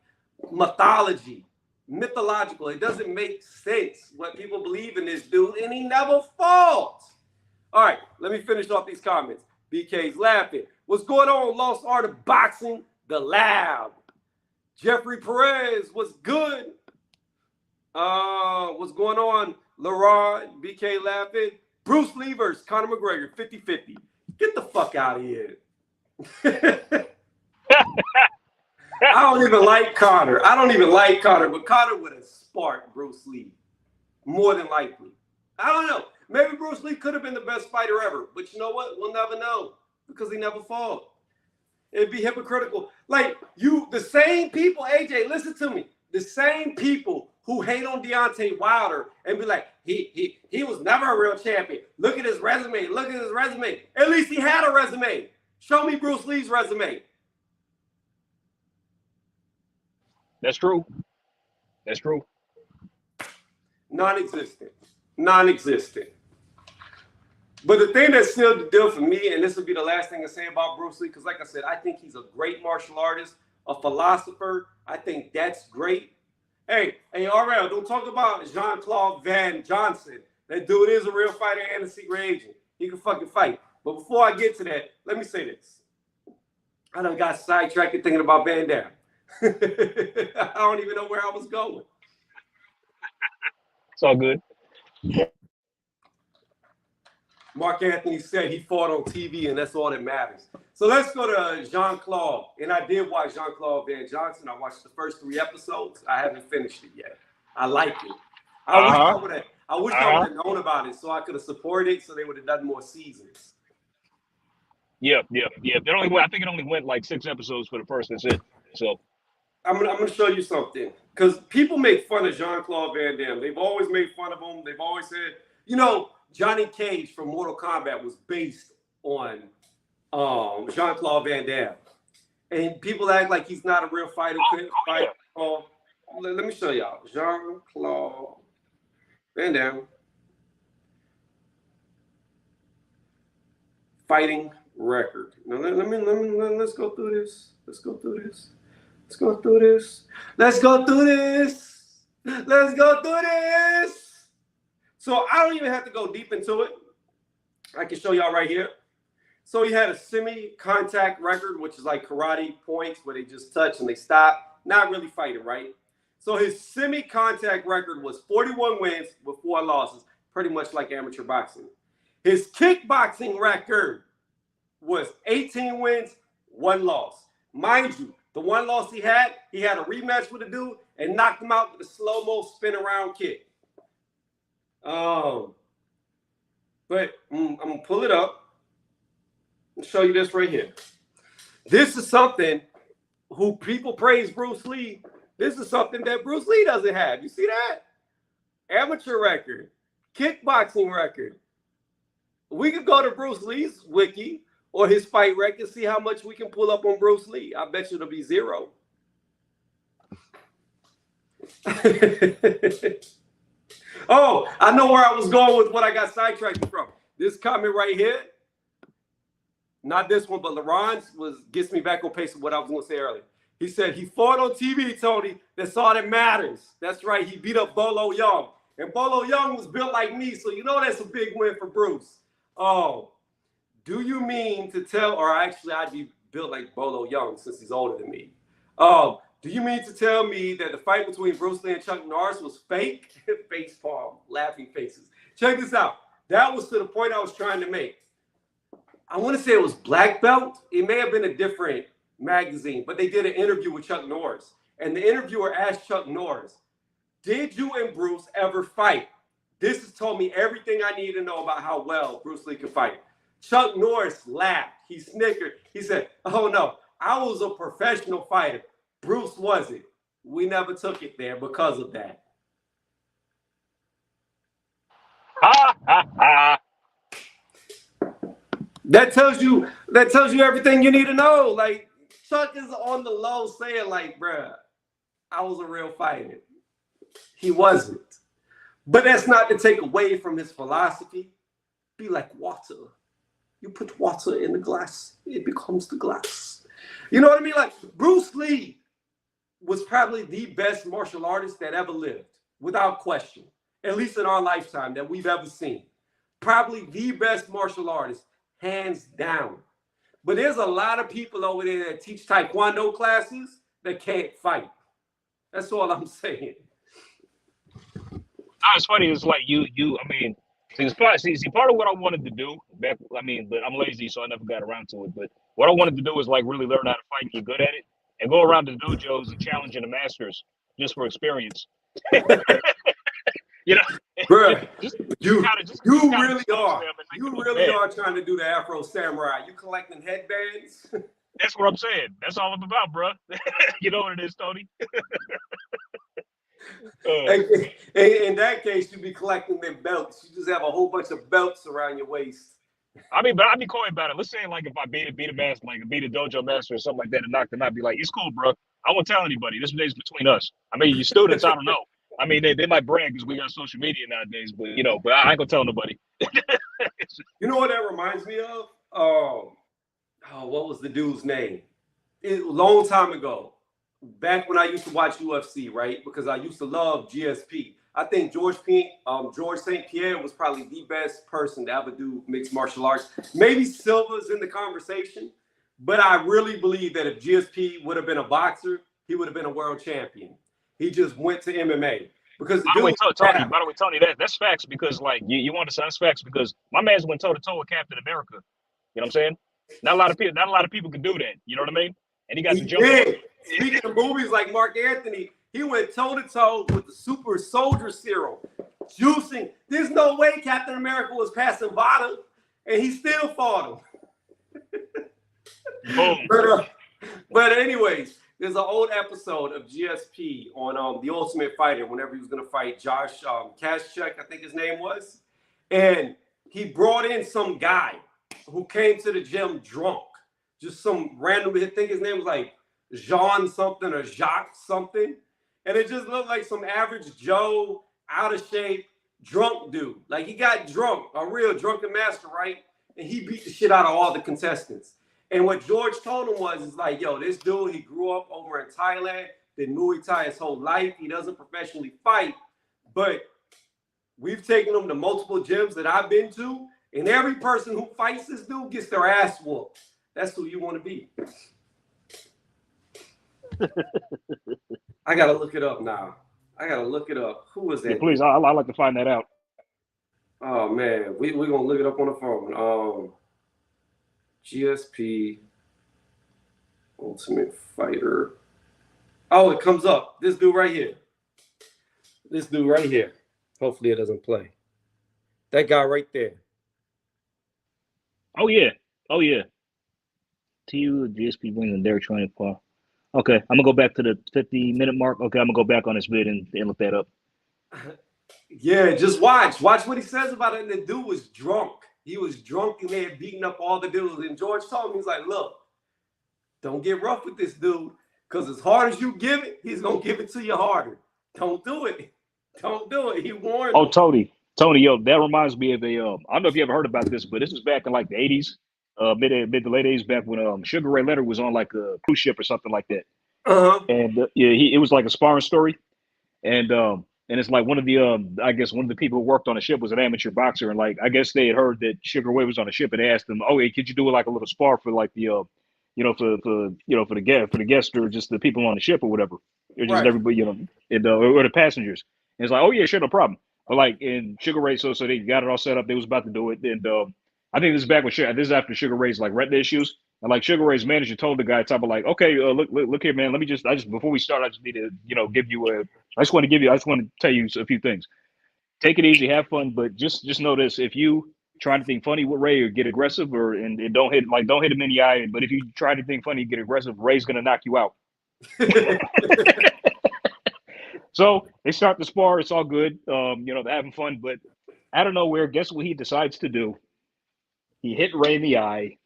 mythology. Mythological. It doesn't make sense what people believe in this dude, and he never fought. All right, let me finish off these comments. BK's laughing. What's going on? Lost Art of Boxing, the lab. Jeffrey Perez, what's good? What's going on? LaRon, BK laughing. Bruce Lee versus Conor McGregor, 50-50. Get the fuck out of here. I don't even like Conor. But Conor would have sparked Bruce Lee. More than likely. I don't know. Maybe Bruce Lee could have been the best fighter ever. But you know what? We'll never know. Because he never fought. It'd be hypocritical. Like, the same people, AJ, listen to me. The same people who hate on Deontay Wilder and be like, he was never a real champion. Look at his resume. Look at his resume. At least he had a resume. Show me Bruce Lee's resume. That's true. That's true. Non-existent. But the thing that sealed the deal for me, and this will be the last thing to say about Bruce Lee, because like I said, I think he's a great martial artist, a philosopher. I think that's great. Hey, RL, don't talk about Jean-Claude Van Johnson. That dude is a real fighter and a secret agent. He can fucking fight. But before I get to that, let me say this. I done got sidetracked thinking about Van Damme. I don't even know where I was going. It's all good. Mark Anthony said he fought on TV, and that's all that matters. So let's go to Jean-Claude. And I did watch Jean-Claude Van Johnson. I watched the first 3 episodes. I haven't finished it yet. I like it. I wish I would have known about it so I could have supported it so they would have done more seasons. Yep. I think it only went like 6 episodes for the first. That's it. So I'm gonna show you something, because people make fun of Jean-Claude Van Damme. They've always made fun of him. They've always said, Johnny Cage from Mortal Kombat was based on Jean-Claude Van Damme, and people act like he's not a real fighter. Let me show y'all Jean-Claude Van Damme fighting record. Now let's go through this. Let's go through this. So I don't even have to go deep into it. I can show y'all right here. So he had a semi-contact record, which is like karate points where they just touch and they stop. Not really fighting, right? So his semi-contact record was 41 wins with 4 losses, pretty much like amateur boxing. His kickboxing record was 18 wins, 1 loss. Mind you, the 1 loss he had a rematch with a dude and knocked him out with a slow-mo spin around kick. But I'm gonna pull it up and show you this right here. This is something who people praise Bruce Lee. This is something that Bruce Lee doesn't have. You see that? Amateur record, kickboxing record. We could go to Bruce Lee's wiki or his fight record, see how much we can pull up on Bruce Lee. I bet you it'll be 0. Oh, I know where I was going with what I got sidetracked from. This comment right here, not this one, but LaRon's gets me back on pace with what I was going to say earlier. He said he fought on TV, Tony. That's all that matters. That's right. He beat up Bolo Young. And Bolo Young was built like me, so you know that's a big win for Bruce. Oh, do you mean to tell, or actually I'd be built like Bolo Young since he's older than me. Do you mean to tell me that the fight between Bruce Lee and Chuck Norris was fake? Face palm, laughing faces. Check this out. That was to the point I was trying to make. I want to say it was Black Belt. It may have been a different magazine, but they did an interview with Chuck Norris. And the interviewer asked Chuck Norris, did you and Bruce ever fight? This has told me everything I need to know about how well Bruce Lee could fight. Chuck Norris laughed. He snickered. He said, oh no, I was a professional fighter. Bruce wasn't. We never took it there because of that. Ha ha ha. That tells you everything you need to know. Like, Chuck is on the low saying, like, bruh, I was a real fighter. He wasn't. But that's not to take away from his philosophy. Be like water. You put water in the glass, it becomes the glass. You know what I mean? Like, Bruce Lee was probably the best martial artist that ever lived, without question. At least in our lifetime that we've ever seen. Probably the best martial artist, hands down. But there's a lot of people over there that teach Taekwondo classes that can't fight. That's all I'm saying. It's funny. It's like I mean, part of what I wanted to do back. I mean, but I'm lazy, so I never got around to it. But what I wanted to do was like really learn how to fight and get good at it, and go around to the dojos and challenging the masters just for experience. You know, Bruh, you really are trying to do the Afro Samurai. You collecting headbands? That's what I'm saying. That's all I'm about, bro. You know what it is, Tony. In that case, you'd be collecting their belts. You just have a whole bunch of belts around your waist. I mean, but I'd be coy about it. Let's say, like, if I beat a master, like beat a dojo master or something like that, and knocked them out, be like, it's cool, bro. I won't tell anybody. This is between us. I mean, you students, I don't know. I mean, they might brag because we got social media nowadays, but but I ain't gonna tell nobody. You know what that reminds me of? What was the dude's name? A long time ago, back when I used to watch UFC, right? Because I used to love GSP. I think George St. Pierre was probably the best person to ever do mixed martial arts. Maybe Silva's in the conversation, but I really believe that if GSP would have been a boxer, he would have been a world champion. He just went to MMA because by the way, Tony, that's facts because like you want to say that's facts because my man's went toe to toe with Captain America. You know what I'm saying? Not a lot of people can do that. You know what I mean? And he got the jump. Speaking of movies like Mark Anthony, he went toe to toe with the super soldier serum, juicing. There's no way Captain America was passing bottom, and he still fought him. Boom. But anyways. There's an old episode of GSP on The Ultimate Fighter whenever he was going to fight Josh Koscheck, I think his name was. And he brought in some guy who came to the gym drunk. Just some random, I think his name was like Jean something or Jacques something. And it just looked like some average Joe, out of shape, drunk dude. Like he got drunk, a real drunken master, right? And he beat the shit out of all the contestants. And what George told him was like, yo, this dude, he grew up over in Thailand, did Muay Thai his whole life. He doesn't professionally fight, but we've taken him to multiple gyms that I've been to, and every person who fights this dude gets their ass whooped. That's who you want to be. I got to look it up now. I got to look it up. Who was that? Yeah, please, I'd like to find that out. Oh man, we're gonna look it up on the phone. GSP Ultimate Fighter. Oh, it comes up. This dude right here. This dude right here. Hopefully it doesn't play. That guy right there. Oh yeah. Oh yeah. TU GSP wins and Derek training Paul. Okay, I'm gonna go back to the 50-minute mark. Okay, I'm gonna go back on this vid and look that up. Yeah, just watch. Watch what he says about it. And the dude was drunk. He was drunk and they had beaten up all the dudes. And George told me, he's like, look, don't get rough with this dude. Because as hard as you give it, he's going to give it to you harder. Don't do it. Don't do it. He warned Oh, him. Tony, yo, that reminds me of a. I don't know if you ever heard about this, but this was back in like the '80s, mid to late '80s, back when Sugar Ray Leonard was on like a cruise ship or something like that. Uh-huh. And yeah, it was like a sparring story, and it's like one of the I guess one of the people who worked on the ship was an amateur boxer, and like I guess they had heard that Sugar Ray was on the ship, and they asked him, "Oh, hey, could you do like a little spar for like the for the guests or just the people on the ship or whatever, or just Right. everybody or the passengers?" And it's like, "Oh yeah, sure, no problem." But like in Sugar Ray, so they got it all set up. They was about to do it, and I think this is back when This is after Sugar Ray's like retina issues, and like Sugar Ray's manager told the guy, type of like, "Okay, look here, man. I just before we start, I just need to give you a. I just want to tell you a few things. Take it easy, have fun, but just know this: if you try to think funny with Ray or get aggressive and don't hit him in the eye, but if you try to think funny, get aggressive, Ray's gonna knock you out." So they start the spar. It's all good. They're having fun, but out of nowhere, guess what he decides to do? He hit Ray in the eye,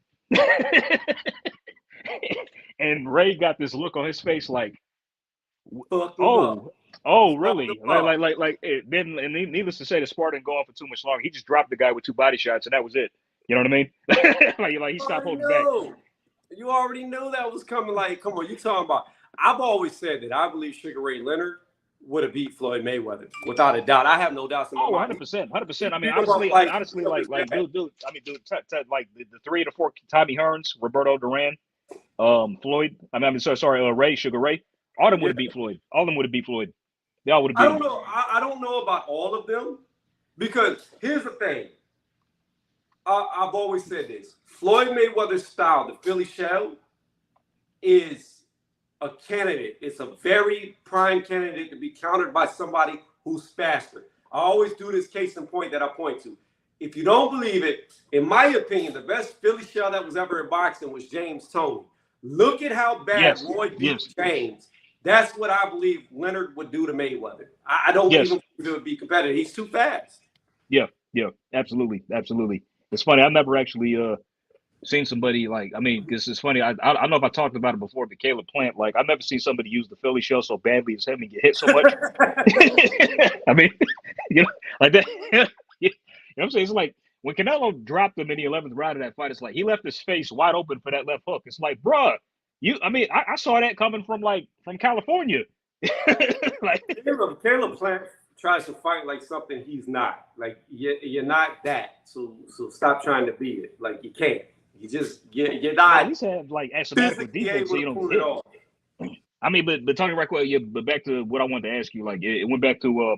and Ray got this look on his face like, Fucked him up. "Oh, Fucked really?" him up. Then, and needless to say, the spar didn't go on for too much longer. He just dropped the guy with 2 body shots, and that was it. You know what I mean? like he stopped holding back. You already knew that was coming. Like, come on, you talking about? I've always said that I believe Sugar Ray Leonard would have beat Floyd Mayweather without a doubt. I have no doubts in my Oh, mind. 100%. I mean, Beat him up honestly, like, dude. I mean, dude, like the 3 to 4 Tommy Hearns, Roberto Duran, Floyd. Ray, Sugar Ray. All of them would have beat Floyd. All of them would have beat Floyd. They all would have I beat don't him. know. I don't know about all of them because here's the thing. I've always said this. Floyd Mayweather's style, the Philly shell, is a candidate. It's a very prime candidate to be countered by somebody who's faster. I always do this case in point that I point to. If you don't believe it, in my opinion, the best Philly shell that was ever in boxing was James Toney. Look at how bad Roy beat James. That's what I believe Leonard would do to Mayweather. I don't even believe it would be competitive. He's too fast. Yeah, absolutely. It's funny. I've never actually seen somebody because it's funny. I don't know if I talked about it before, but Caleb Plant, like I've never seen somebody use the Philly shell so badly as him and get hit so much. I mean, like that. You know what I'm saying? It's like when Canelo dropped him in the 11th round of that fight, it's like he left his face wide open for that left hook. It's like, bruh, I saw that coming from California. Like Caleb Plant tries to fight like something he's not. Like you're not that. So stop trying to be it. Like you can't. You just you're not. At least have like asymmetrical defense so you don't get hit. I mean, but talking right quick, but back to what I wanted to ask you. Like it went back to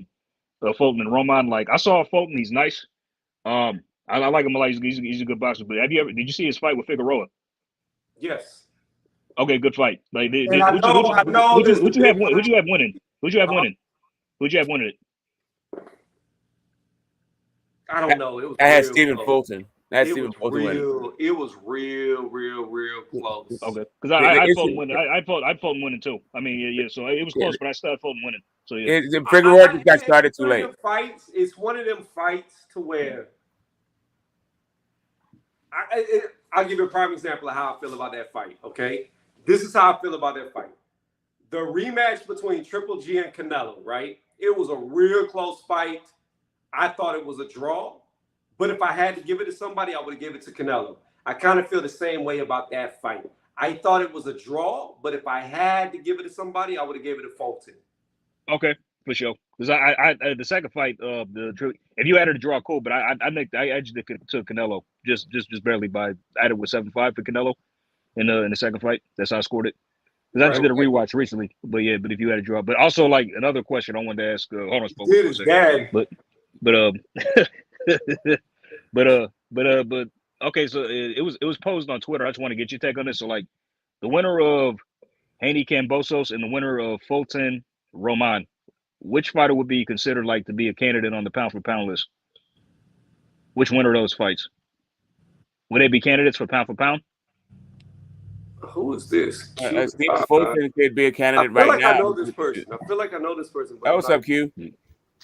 Fulton and Roman. Like I saw Fulton, he's nice. I like him. Like he's a good boxer. But did you see his fight with Figueroa? Yes. Okay, good fight. Like who'd you have winning? Who'd you have winning it? I don't know. I had Stephen Fulton. It was real close. Okay, because I Fulton winning too. I mean, yeah. So it was close, but I still had Fulton winning. So yeah. Figueroa just got started too late. It's one of them fights to where I'll give you a prime example of how I feel about that fight. Okay, this is how I feel about that fight. The rematch between Triple G and Canelo, right? It was a real close fight. I thought it was a draw. But if I had to give it to somebody, I would have given it to Canelo. I kind of feel the same way about that fight. I thought it was a draw, but if I had to give it to somebody, I would have given it to Fulton. Okay, for sure. Because I the second fight, if you added a draw, cool. But I edged it to Canelo just barely by added with 7-5 for Canelo in the second fight. That's how I scored it. Because I just did a rewatch recently. But yeah, but if you had a draw, but also like another question I wanted to ask. Hold on, but okay. So it was posted on Twitter. I just want to get your take on this. So like, the winner of Haney Kambosos and the winner of Fulton Roman, which fighter would be considered like to be a candidate on the pound for pound list? Which winner of those fights would they be candidates for pound? Who is this? Stephen Fulton could be a I candidate feel right like now. I know this person. I feel like I know this person. But Oh, what's I'm up, not- Q?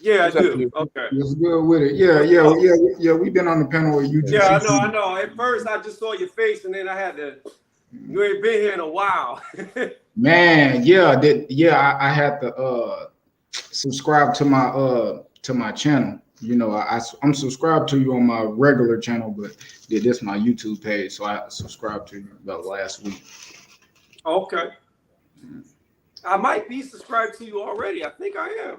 Yeah, What's I up, do. Q? Okay. It's good with it. Yeah. We've been on the panel with UGC. Yeah, I know. At first, I just saw your face, and then I had to. You ain't been here in a while. Man, I had to subscribe to my channel. You know, I'm subscribed to you on my regular channel, but this is my YouTube page, so I subscribed to you about last week. Okay. I might be subscribed to you already. I think I am.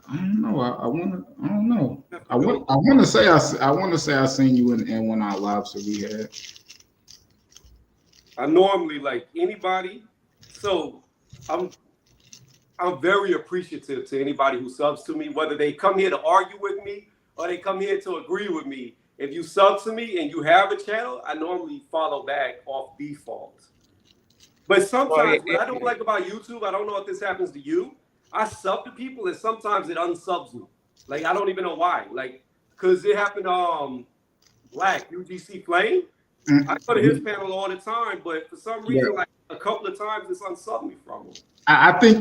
I don't know. I don't know. I want to say I seen you in one of our lives that we had. I normally like anybody, so I'm very appreciative to anybody who subs to me, whether they come here to argue with me or they come here to agree with me. If you sub to me and you have a channel, I normally follow back off default. But sometimes what I don't like about YouTube, I don't know if this happens to you. I sub to people and sometimes it unsubs me. Like I don't even know why. Like, cause it happened to Black UGC Flame. I go to his panel all the time, but for some reason, like a couple of times, it's unsubbed me from him. I think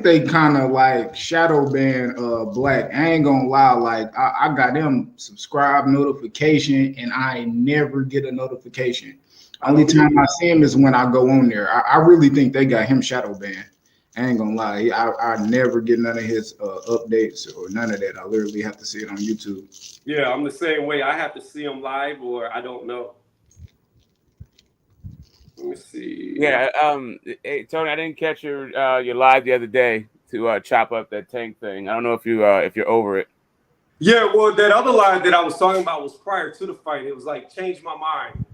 they kind of like shadow ban Black. I ain't gonna lie, like I got them subscribe notification, and I never get a notification. Only time I see him is when I go on there. I really think they got him shadow banned. I ain't gonna lie, I never get none of his updates or none of that. I literally have to see it on YouTube. Yeah, I'm the same way. I have to see him live, or I don't know. Let me see. Yeah, hey, Tony, I didn't catch your live the other day to chop up that Tank thing. I don't know if you're over it. Yeah, well, that other line that I was talking about was prior to the fight. It was like changed my mind.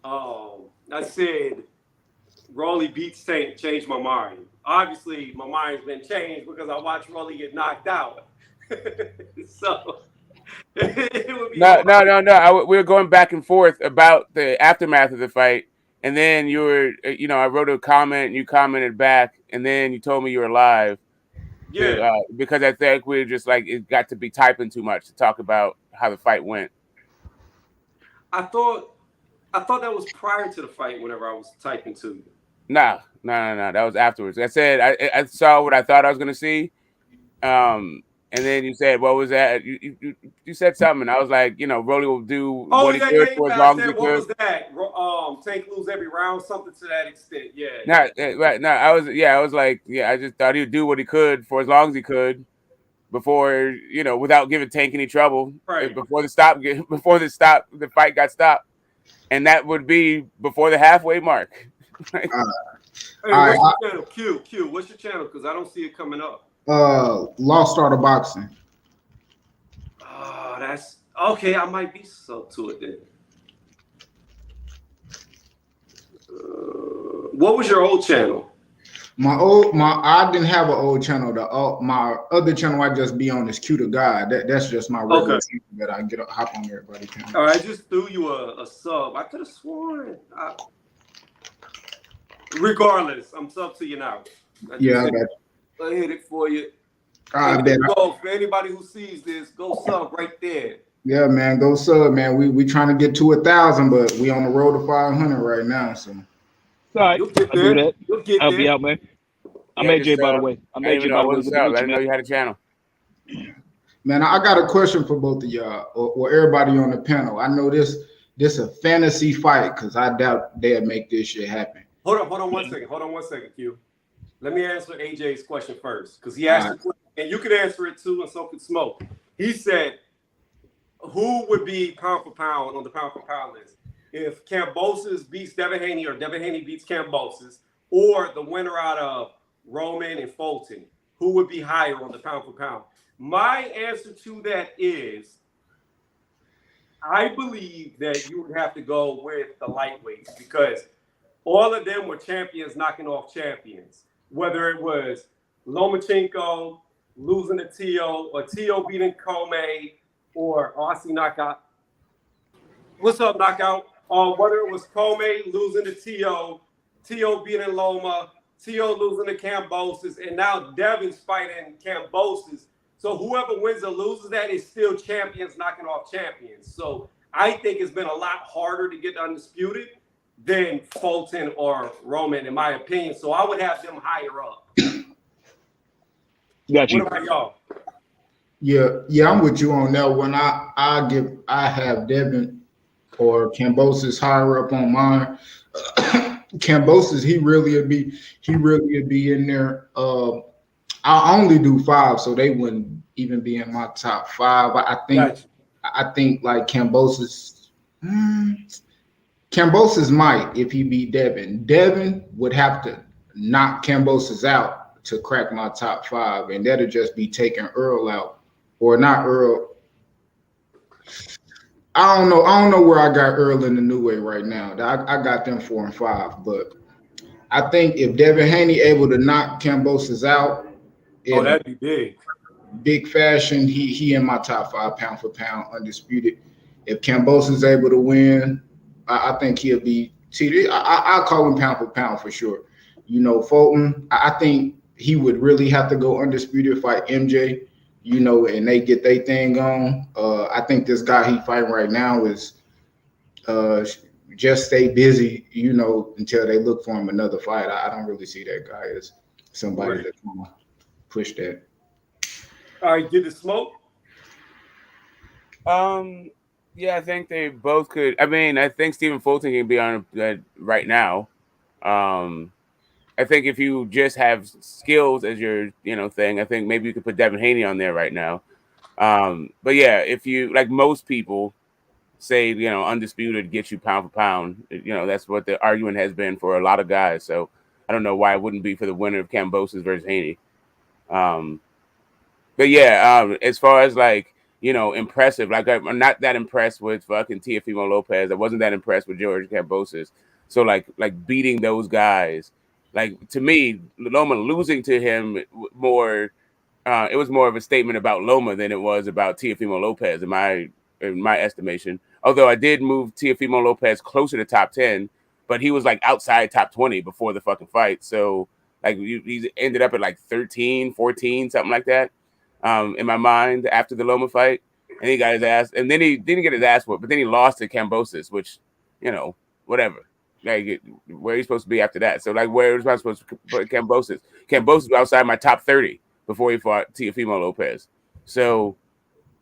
I said Rolly beats Tank, changed my mind. Obviously, my mind's been changed because I watched Rolly get knocked out. So it would be no. We were going back and forth about the aftermath of the fight. And then you were, I wrote a comment and you commented back, and then you told me you were live. Yeah. Because I think we were just like, it got to be typing too much to talk about how the fight went. I thought that was prior to the fight whenever I was typing to you. No. That was afterwards. I said, I saw what I thought I was going to see. And then you said, what was that? You said something. And I was like, Rolly will do what he could for as long as he could. What was that? Tank lose every round, something to that extent. Yeah. I was like, I just thought he would do what he could for as long as he could before, without giving Tank any trouble. Right. Before the fight got stopped. And that would be before the halfway mark. Hey, what's your channel? Q, what's your channel? Because I don't see it coming up. Lost Art of Boxing. Oh, that's okay. I might be so to it then. What was your old channel? I didn't have an old channel. My other channel I just be on is Q to God. That's just my regular channel that I get hop on everybody can. All right, I just threw you a sub. I could have sworn. Regardless, I'm sub to you now. I got you. I hit it for you. For anybody who sees this, go sub right there. Yeah, man, go sub, man. We trying to get to 1,000, but we on the road to 500 right now. So, all right, you'll get there. I'll do that. You'll get I'll there. be out, man. I made you by the way. I made you by the way. I didn't know you had a channel. Man, I got a question for both of y'all or everybody on the panel. I know this a fantasy fight because I doubt they'll make this shit happen. Hold on one second, Q. Let me answer AJ's question first, because he asked the question, and you could answer it too, and so could Smoke. He said, who would be pound for pound on the pound for pound list? If Kambosos beats Devin Haney or Devin Haney beats Kambosos, or the winner out of Roman and Fulton, who would be higher on the pound for pound? My answer to that is, I believe that you would have to go with the lightweights, because all of them were champions knocking off champions. Whether it was Lomachenko losing to Tio or Tio beating Comey or I see Knockout. What's up, Knockout? Whether it was Comey losing to T.O. beating Loma, T.O. losing to Kambosos, and now Devin's fighting Kambosos. So whoever wins or loses that is still champions knocking off champions. So I think it's been a lot harder to get undisputed than Fulton or Roman, in my opinion. So I would have them higher up. Got you. What about y'all? Yeah, I'm with you on that one. I have Devin or Kambosos higher up on mine. Kambosos, he really would be in there. I only do 5, so they wouldn't even be in my top 5. I think like Kambosos. Kambosos might if he beat Devin. Devin would have to knock Kambosos out to crack my top 5, and that'll just be taking Earl out, or not Earl. I don't know where I got Earl in the new way right now. I got them 4 and 5, but I think if Devin Haney able to knock Kambosos out, that'd be big fashion, he in my top 5 pound for pound undisputed. If Kambosos able to win, I think he'll be. I'll call him pound for pound for sure. You know, Fulton, I think he would really have to go undisputed fight MJ. You know, and they get their thing on. I think this guy he fighting right now is just stay busy, you know, until they look for him another fight. I don't really see that guy as somebody that's going to push that. All right, get the smoke. Yeah, I think they both could. I mean, I think Stephen Fulton can be on right now. I think if you just have skills as your, thing, I think maybe you could put Devin Haney on there right now. But yeah, if you, like most people say, undisputed gets you pound for pound, that's what the argument has been for a lot of guys. So I don't know why it wouldn't be for the winner of Kambosos versus Haney. But yeah, as far as like, impressive, like I'm not that impressed with fucking Teofimo Lopez. I wasn't that impressed with George Kambosos. So like beating those guys, like to me, Loma losing to him more, it was more of a statement about Loma than it was about Teofimo Lopez in my estimation. Although I did move Teofimo Lopez closer to top 10, but he was like outside top 20 before the fucking fight. So like he ended up at like 13, 14, something like that. In my mind after the Loma fight, and he got his ass, and then he didn't get his ass whooped, but then he lost to Kambosos, which, whatever. Like where he's supposed to be after that. So like where was I supposed to put Kambosos? Kambosos was outside my top 30 before he fought Teofimo Lopez. So,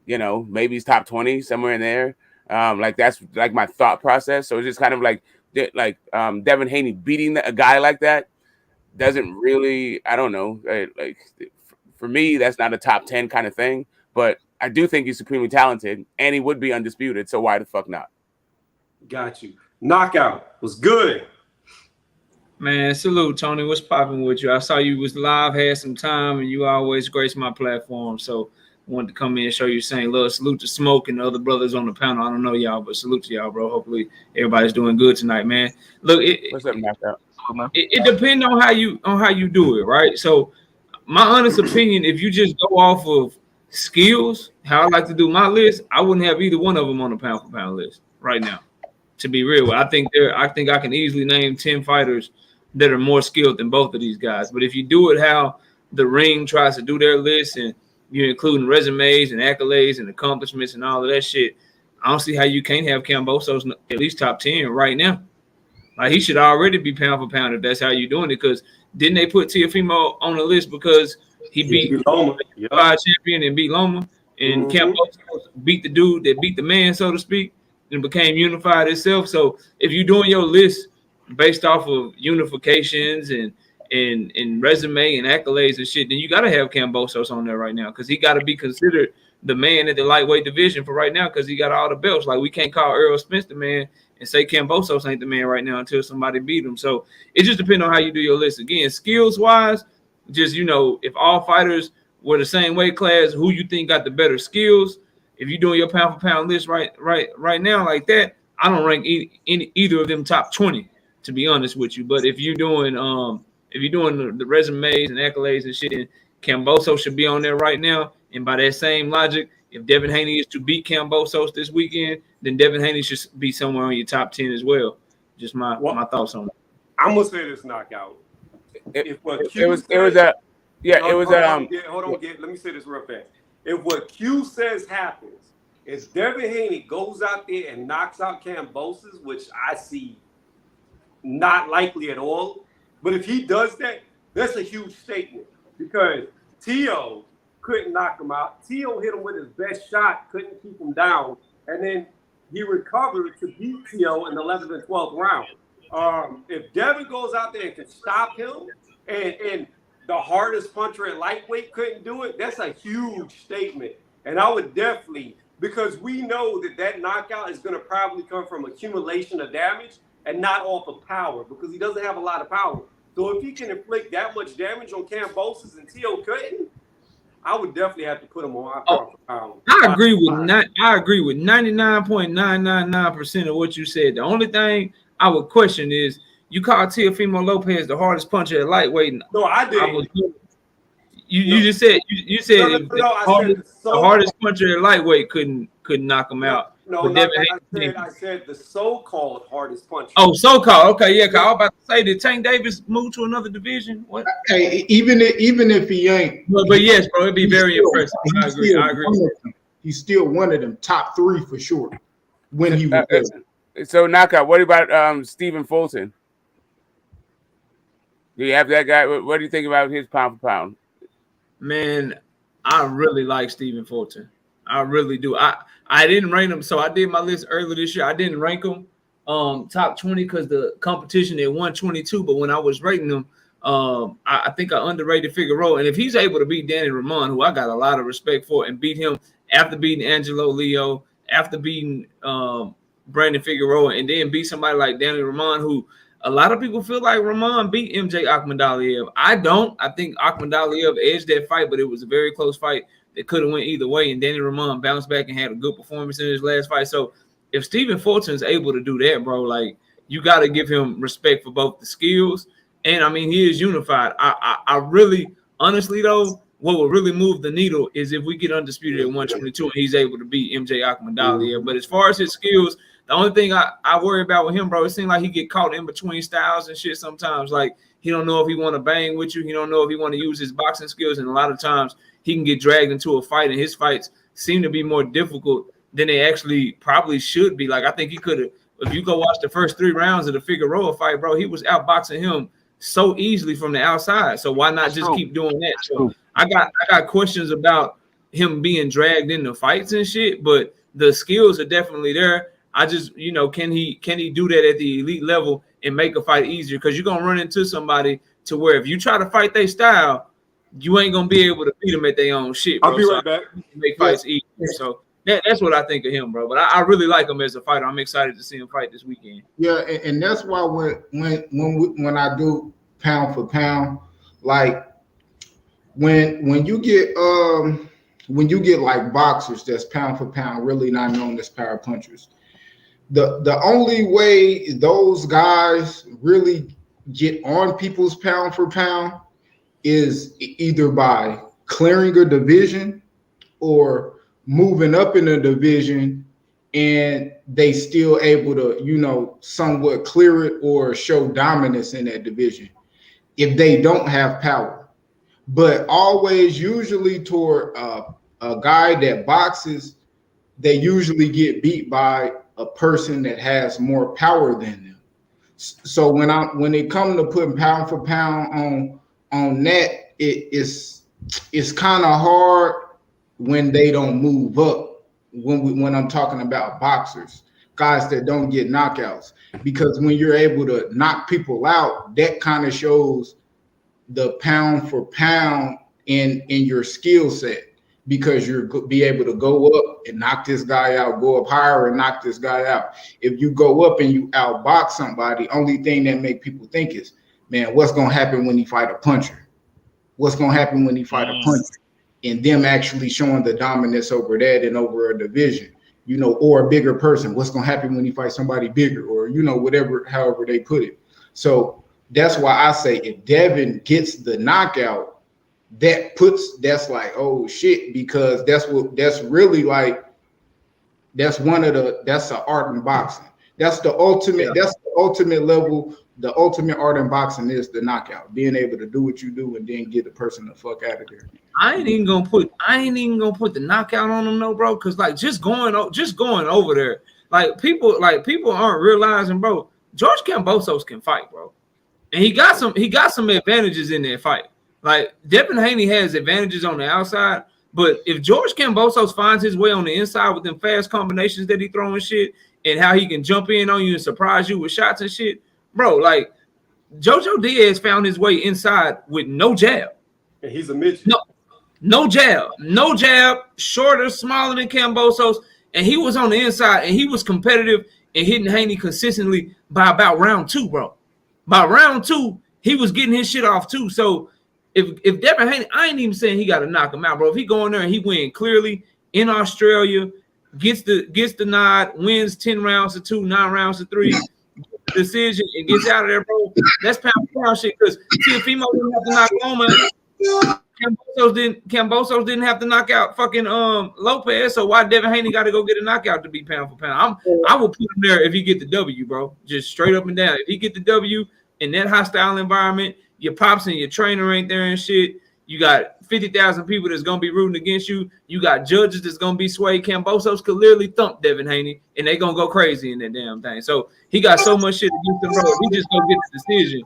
maybe he's top 20 somewhere in there. Like that's like my thought process. So it's just kind of like Devin Haney beating a guy like that doesn't really, I don't know, like for me, that's not a top 10 kind of thing, but I do think he's supremely talented and he would be undisputed. So why the fuck not? Got you. Knockout was good. Man, salute, Tony. What's popping with you? I saw you was live, had some time, and you always grace my platform. So I wanted to come in and show you saying, look, salute to Smoke and the other brothers on the panel. I don't know y'all, but salute to y'all, bro. Hopefully everybody's doing good tonight, man. Look, what's up, Knockout? It depends on how you do it, right? So my honest opinion, if you just go off of skills, how I like to do my list, I wouldn't have either one of them on the pound for pound list right now. To be real, I think I can easily name 10 fighters that are more skilled than both of these guys. But if you do it how the ring tries to do their list, and you're including resumes and accolades and accomplishments and all of that shit, I don't see how you can't have Kambosos at least top 10 right now. Like he should already be pound for pound if that's how you're doing it. Because didn't they put Teofimo on the list because he beat Loma, champion and beat Loma, and Kambosos beat the dude that beat the man, so to speak, and became unified itself. So if you're doing your list based off of unifications and resume and accolades and shit, then you got to have Kambosos on there right now because he got to be considered the man at the lightweight division for right now because he got all the belts. Like we can't call Errol Spence the man and say Kambosos ain't the man right now until somebody beat him. So it just depends on how you do your list. Again, skills wise, just if all fighters were the same weight class, who you think got the better skills? If you're doing your pound for pound list right now like that, I don't rank either of them top 20, to be honest with you. But if you're doing the resumes and accolades and shit, then Kambosos should be on there right now. And by that same logic, if Devin Haney is to beat Kambosos this weekend, then Devin Haney should be somewhere on your top 10 as well. Just my thoughts on it. I'm gonna say this knockout. It was let me say this real fast. If what Q says happens, is Devin Haney goes out there and knocks out Kambosos, which I see not likely at all. But if he does that, that's a huge statement because Tio couldn't knock him out. Tio hit him with his best shot, couldn't keep him down, and then he recovered to beat Tio in the 11th and 12th round. If Devin goes out there and can stop him, and the hardest puncher at lightweight couldn't do it, that's a huge statement. And I would definitely, because we know that knockout is going to probably come from accumulation of damage and not off of power, because he doesn't have a lot of power. So if he can inflict that much damage on Kambosos and Tio couldn't, I would definitely have to put him on. I agree with 99.999% of what you said. The only thing I would question is you called Teofimo Lopez the hardest puncher at lightweight. No, I didn't. You just said the hardest puncher at lightweight couldn't knock him out. I said the so-called hardest puncher. Oh, so-called. Okay, yeah. I was about to say, did Tank Davis move to another division? What? Hey, even if he ain't, but yes, bro, it'd be very impressive. I agree. He's still one of them top 3 for sure. When he was so knockout. What about Stephen Fulton? Do you have that guy? What do you think about his pound for pound? Man, I really like Stephen Fulton. I really do. I didn't rank him, so I did my list earlier this year. I didn't rank him top 20 because the competition at 122. But when I was rating him, I think I underrated Figueroa. And if he's able to beat Danny Ramon, who I got a lot of respect for, and beat him after beating Angelo Leo, after beating Brandon Figueroa, and then beat somebody like Danny Ramon, who a lot of people feel like Ramon beat MJ Akhmadaliev. I don't. I think Akhmadaliev edged that fight, but it was a very close fight. It could have went either way, and Danny Ramon bounced back and had a good performance in his last fight. So if Stephen Fulton's able to do that, bro, like you got to give him respect for both the skills and I mean he is unified. I really, honestly though, what will really move the needle is if we get undisputed at 122 and he's able to beat MJ Akhmadaliev. But as far as his skills, the only thing I worry about with him, bro, it seems like he get caught in between styles and shit sometimes. Like he don't know if he want to bang with you, he don't know if he want to use his boxing skills, and a lot of times he can get dragged into a fight, and his fights seem to be more difficult than they actually probably should be. Like I think he could have, if you go watch the first 3 rounds of the Figueroa fight, bro, he was outboxing him so easily from the outside. So why not just keep doing that? So I got questions about him being dragged into fights and shit, but the skills are definitely there. I just, can he do that at the elite level and make a fight easier? Because you're gonna run into somebody to where if you try to fight their style, you ain't gonna be able to beat them at their own shit, bro. I'll be right back. Make fights easier. So that's what I think of him, bro. But I really like him as a fighter. I'm excited to see him fight this weekend. Yeah, and that's why when I do pound for pound, like when you get like boxers that's pound for pound really not known as power punchers, the only way those guys really get on people's pound for pound is either by clearing a division or moving up in a division, and they still able to, somewhat clear it or show dominance in that division if they don't have power. But always, usually toward a guy that boxes, they usually get beat by a person that has more power than them. So when it comes to putting pound for pound on that, it's kind of hard when they don't move up. When I'm talking about boxers, guys that don't get knockouts, because when you're able to knock people out, that kind of shows the pound for pound in your skill set, because you're be able to go up and knock this guy out, go up higher and knock this guy out. If you go up and you outbox somebody, only thing that make people think is, man, what's gonna happen when he fight a puncher? What's gonna happen when he fight a puncher? And them actually showing the dominance over that and over a division, or a bigger person. What's gonna happen when he fights somebody bigger, or however they put it. So that's why I say if Devin gets the knockout, that's like, oh shit, because that's really like, that's an art in boxing. That's the ultimate, that's the ultimate level. The ultimate art in boxing is the knockout, being able to do what you do and then get the person the fuck out of there. I ain't even gonna put the knockout on them, no, bro. Cause like just going over there, like people aren't realizing, bro. George Kambosos can fight, bro, and he got some advantages in that fight. Like Devin Haney has advantages on the outside, but if George Kambosos finds his way on the inside with them fast combinations that he throwing shit and how he can jump in on you and surprise you with shots and shit, bro, like Jojo Diaz found his way inside with no jab. And he's a midget. No jab, shorter, smaller than Kambosos, and he was on the inside and he was competitive and hitting Haney consistently by about round 2, bro. By round 2, he was getting his shit off too. So if Devin Haney, I ain't even saying he got to knock him out, bro. If he go in there and he win clearly in Australia, gets the nod, wins 10 rounds to 2, 9 rounds to 3, decision, and gets out of there, bro. That's pound for pound shit. Because Teofimo didn't have to knock Loma. Kambosos didn't have to knock out fucking Lopez. So why Devin Haney got to go get a knockout to be pound for pound? I will put him there if he get the W, bro. Just straight up and down. If he get the W in that hostile environment, your pops and your trainer ain't there and shit. You got 50,000 people that's gonna be rooting against you. You got judges that's gonna be swayed. Kambosos could literally thump Devin Haney, and they gonna go crazy in that damn thing. So he got so much shit against him, bro. He just gonna get the decision.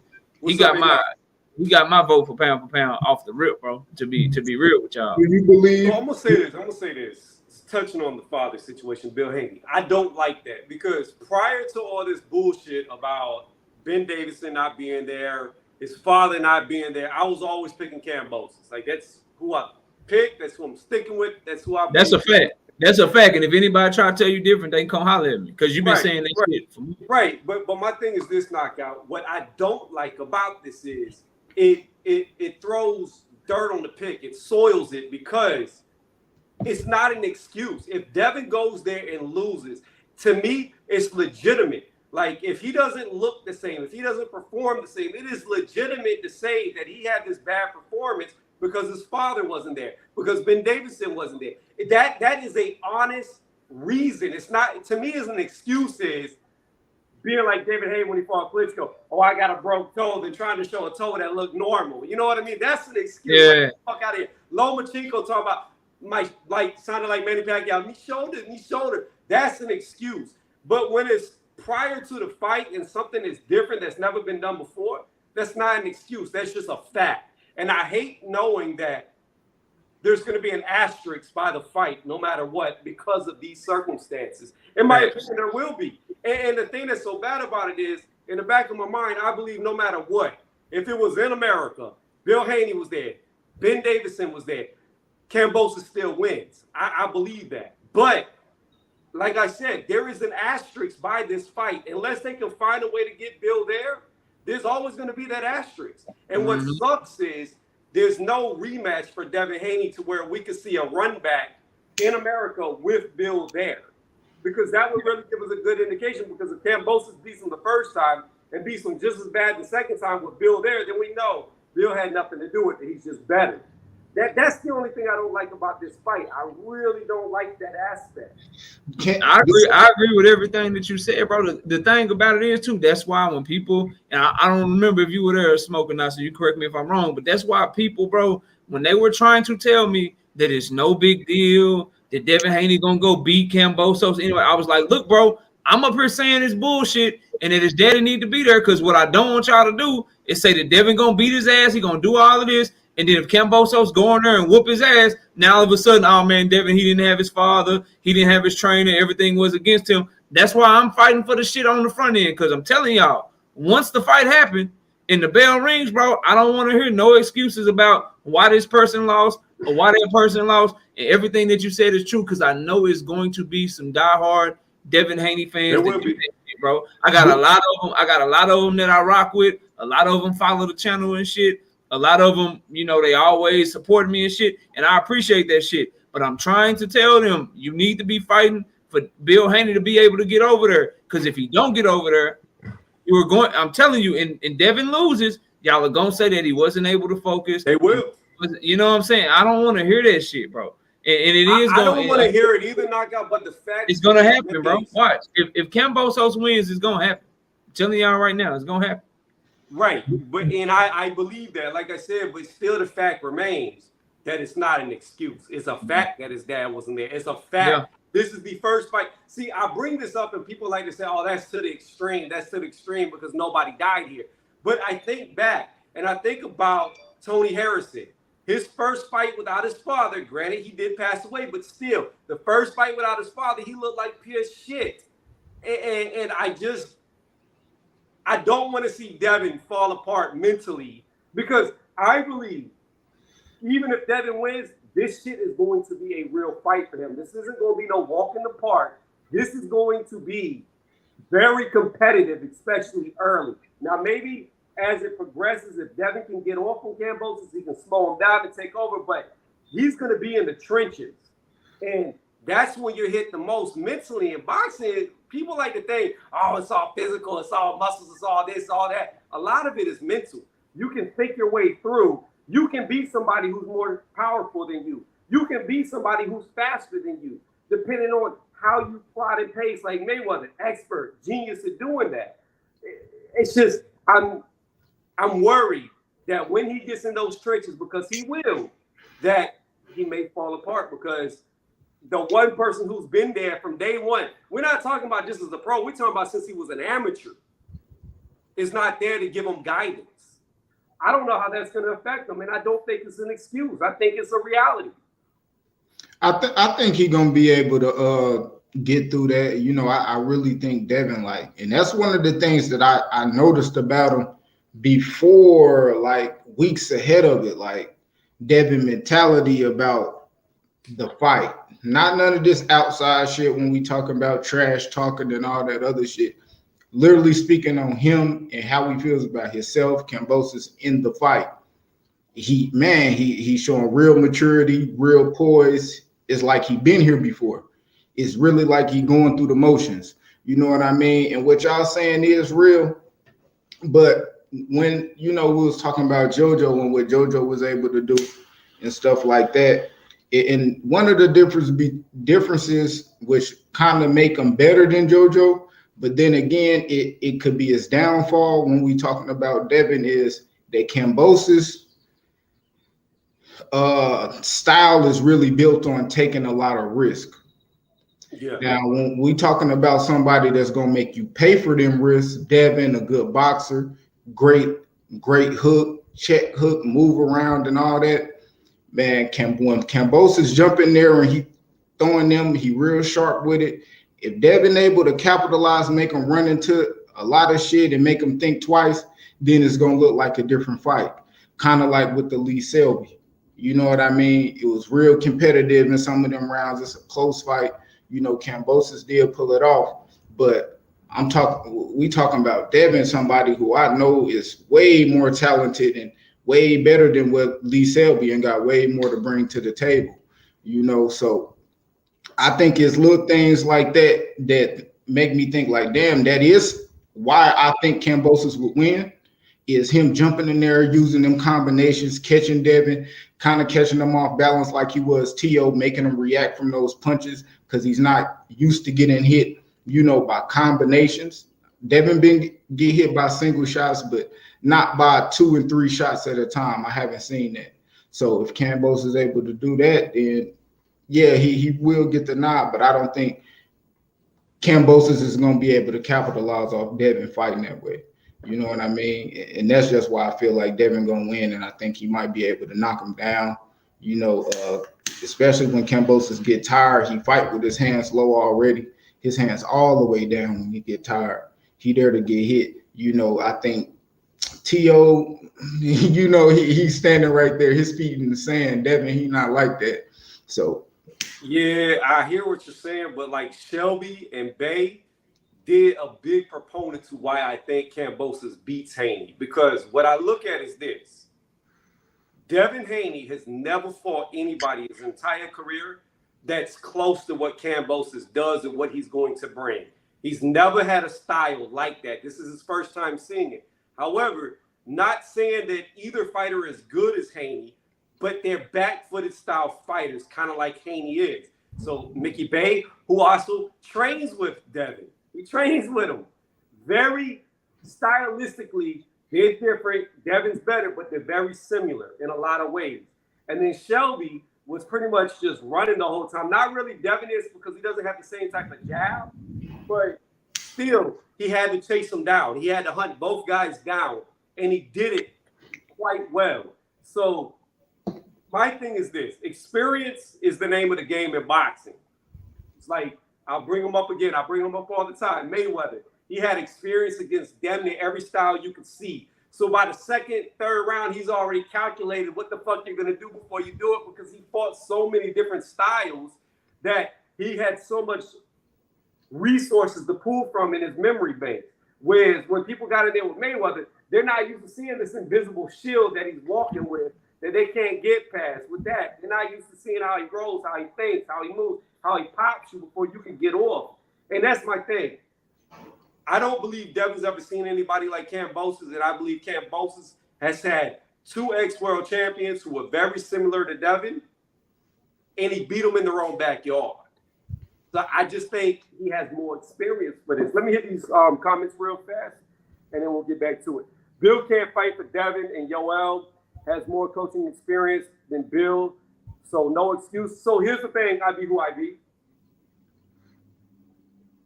He got my vote for pound off the rip, bro. To be real with y'all. Do you believe? So I'm gonna say this. Touching on the father situation, Bill Haney. I don't like that because prior to all this bullshit about Ben Davison not being there, his father not being there, I was always picking Kambosos. Like that's who I picked. That's who I'm sticking with. That's who I. That's a fact. That's a fact. And if anybody try to tell you different, they can come holler at me because you've been saying that shit for me. Right. But my thing is this knockout. What I don't like about this is it throws dirt on the pick. It soils it because it's not an excuse. If Devin goes there and loses, to me, it's legitimate. Like, if he doesn't look the same, if he doesn't perform the same, it is legitimate to say that he had this bad performance because his father wasn't there, because Ben Davison wasn't there. That is a honest reason. It's not, to me, is an excuse is being like David Haye when he fought Klitschko. Oh, I got a broke toe, then trying to show a toe that looked normal. You know what I mean? That's an excuse. Yeah. Like, fuck out of here. Lomachenko talking about sounded like Manny Pacquiao. Me shoulder. That's an excuse. But when it's prior to the fight and something is different that's never been done before, that's not an excuse. That's just a fact. And I hate knowing that there's going to be an asterisk by the fight no matter what because of these circumstances. In my opinion, there will be. And the thing that's so bad about it is, in the back of my mind, I believe no matter what, if it was in America, Bill Haney was there, Ben Davison was there, Kambosos still wins. I believe that. But like I said, there is an asterisk by this fight. Unless they can find a way to get Bill there, there's always going to be that asterisk. And what sucks is there's no rematch for Devin Haney to where we could see a run back in America with Bill there. Because that would really give us a good indication, because if Kambosos beats him the first time and beats him just as bad the second time with Bill there, then we know Bill had nothing to do with it. He's just better. That's the only thing I don't like about this fight. I really don't like that aspect. I agree with everything that you said, bro. The thing about it is, too, that's why when people, and I don't remember if you were there smoking now, so you correct me if I'm wrong, but that's why people, bro, when they were trying to tell me that it's no big deal, that Devin Haney gonna go beat Kambosos anyway, I was like, look, bro, I'm up here saying this bullshit and that his daddy need to be there, because what I don't want y'all to do is say that Devin gonna beat his ass, he gonna do all of this, and then if Kambosos go in there and whoop his ass, now all of a sudden, oh man, Devin, he didn't have his father, he didn't have his trainer, everything was against him. That's why I'm fighting for the shit on the front end, because I'm telling y'all, once the fight happened and the bell rings, bro, I don't want to hear no excuses about why this person lost or why that person lost. And everything that you said is true, because I know it's going to be some diehard Devin Haney fans that do that shit, bro. I got a lot of them that I rock with. A lot of them follow the channel and shit. A lot of them, you know, they always support me and shit, and I appreciate that shit. But I'm trying to tell them, you need to be fighting for Bill Haney to be able to get over there, because if he don't get over there, I'm telling you, and Devin loses, y'all are gonna say that he wasn't able to focus. They will. You know what I'm saying? I don't want to hear that shit, bro. And it is I going. don't want to hear it either, knockout. But the fact it's gonna happen, bro. Watch. If Kambosos wins, it's gonna happen. I'm telling y'all right now, it's gonna happen. Right, but I believe that, like I said, but still the fact remains that it's not an excuse. It's a fact that his dad wasn't there. It's a fact. Yeah. This is the first fight. See, I bring this up and people like to say, oh, that's to the extreme. That's to the extreme because nobody died here. But I think back and I think about Tony Harrison. His first fight without his father, granted, he did pass away, but still, the first fight without his father, he looked like pure shit. And I don't want to see Devin fall apart mentally because I believe even if Devin wins, this shit is going to be a real fight for him. This isn't going to be no walk in the park. This is going to be very competitive, especially early. Now, maybe as it progresses, if Devin can get off on Kambosos, he can slow him down and take over, but he's going to be in the trenches. And that's when you're hit the most mentally. In boxing, people like to think, oh, it's all physical, it's all muscles, it's all this, all that. A lot of it is mental. You can think your way through. You can be somebody who's more powerful than you. You can be somebody who's faster than you, depending on how you plot and pace, like Mayweather, expert, genius at doing that. It's just, I'm worried that when he gets in those trenches, because he will, that he may fall apart because the one person who's been there from day one, we're not talking about just as a pro, we're talking about since he was an amateur, is not there to give him guidance. I don't know how that's going to affect him, and I don't think it's an excuse. I think it's a reality. I think he's going to be able to get through that. You know, I really think Devin, like, and that's one of the things that I noticed about him before, like, weeks ahead of it, like, Devin mentality about the fight. Not none of this outside shit when we talking about trash talking and all that other shit. Literally speaking on him and how he feels about himself, Kambosos in the fight. He's showing real maturity, real poise. It's like he been here before. It's really like he going through the motions. You know what I mean? And what y'all saying is real. But when, you know, we was talking about JoJo and what JoJo was able to do and stuff like that, and one of the differences which kind of make him better than JoJo, but then again, it could be his downfall when we talking about Devin, is that Kambosos style is really built on taking a lot of risk. Yeah. Now, when we talking about somebody that's gonna make you pay for them risks, Devin, a good boxer, great hook, check hook, move around and all that. Man, when Kambosos jump in there and he throwing them, he real sharp with it. If Devin able to capitalize, make him run into a lot of shit and make him think twice, then it's gonna look like a different fight. Kind of like with the Lee Selby. You know what I mean? It was real competitive in some of them rounds. It's a close fight. You know, Kambosos did pull it off, but we talking about Devin, somebody who I know is way more talented and way better than what Lee Selby, and got way more to bring to the table. You know, so I think it's little things like that make me think like, damn, that is why I think Kambosos would win, is him jumping in there, using them combinations, catching Devin, kind of catching them off balance like he was T.O., making him react from those punches because he's not used to getting hit, you know, by combinations. Devin get hit by single shots, but not by 2 and 3 shots at a time. I haven't seen that. So if Kambosos is able to do that, then yeah, he will get the nod, but I don't think Kambosos is going to be able to capitalize off Devin fighting that way. You know what I mean? And that's just why I feel like Devin going to win, and I think he might be able to knock him down, you know, especially when Kambosos get tired. He fight with his hands low already. His hands all the way down when he get tired. He there to get hit. You know, I think T.O., you know, he's standing right there, his feet in the sand. Devin, he not like that. So yeah, I hear what you're saying, but like Shelby and Bay did a big proponent to why I think Kambosos beats Haney, because what I look at is this. Devin Haney has never fought anybody his entire career that's close to what Kambosos does and what he's going to bring. He's never had a style like that. This is his first time seeing it. However, not saying that either fighter is good as Haney, but they're back-footed style fighters, kind of like Haney is. So Mickey Bey, who also trains with Devin, he trains with him. Very stylistically, they're different. Devin's better, but they're very similar in a lot of ways. And then Shelby was pretty much just running the whole time. Not really Devin is because he doesn't have the same type of jab, but still, he had to chase him down. He had to hunt both guys down, and he did it quite well. So my thing is this: experience is the name of the game in boxing. It's like, I'll bring him up again. I bring him up all the time. Mayweather, he had experience against damn near every style you could see. So by the second, third round, he's already calculated what the fuck you're gonna do before you do it, because he fought so many different styles that he had so much resources to pull from in his memory bank. Whereas when people got in there with Mayweather, they're not used to seeing this invisible shield that he's walking with that they can't get past. With that, they're not used to seeing how he rolls, how he thinks, how he moves, how he pops you before you can get off. And that's my thing. I don't believe Devin's ever seen anybody like Kambosos, and I believe Kambosos has had 2 ex-world champions who are very similar to Devin, and he beat them in their own backyard. So I just think he has more experience for this. Let me hit these comments real fast, and then we'll get back to it. Bill can't fight for Devin, and Yoel has more coaching experience than Bill, so no excuse. So here's the thing, I be who I be.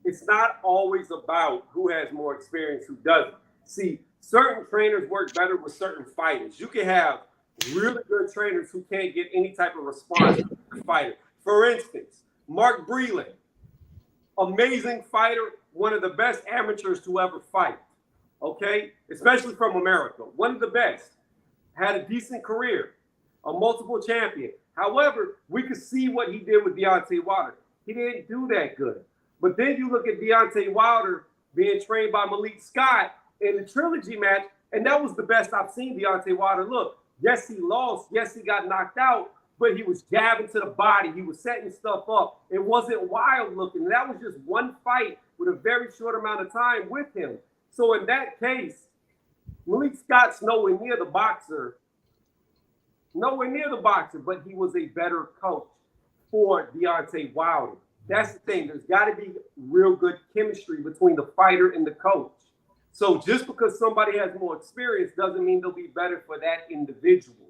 It's not always about who has more experience, who doesn't. See, certain trainers work better with certain fighters. You can have really good trainers who can't get any type of response from a fighter. For instance, Mark Breland, amazing fighter, one of the best amateurs to ever fight, okay? Especially from America, one of the best. Had a decent career, a multiple champion. However, we could see what he did with Deontay Wilder. He didn't do that good. But then you look at Deontay Wilder being trained by Malik Scott in the trilogy match, and that was the best I've seen Deontay Wilder look. Yes, he lost. Yes, he got knocked out, but he was jabbing to the body. He was setting stuff up. It wasn't wild looking. That was just one fight with a very short amount of time with him. So in that case, Malik Scott's nowhere near the boxer, but he was a better coach for Deontay Wilder. That's the thing. There's got to be real good chemistry between the fighter and the coach. So just because somebody has more experience doesn't mean they'll be better for that individual.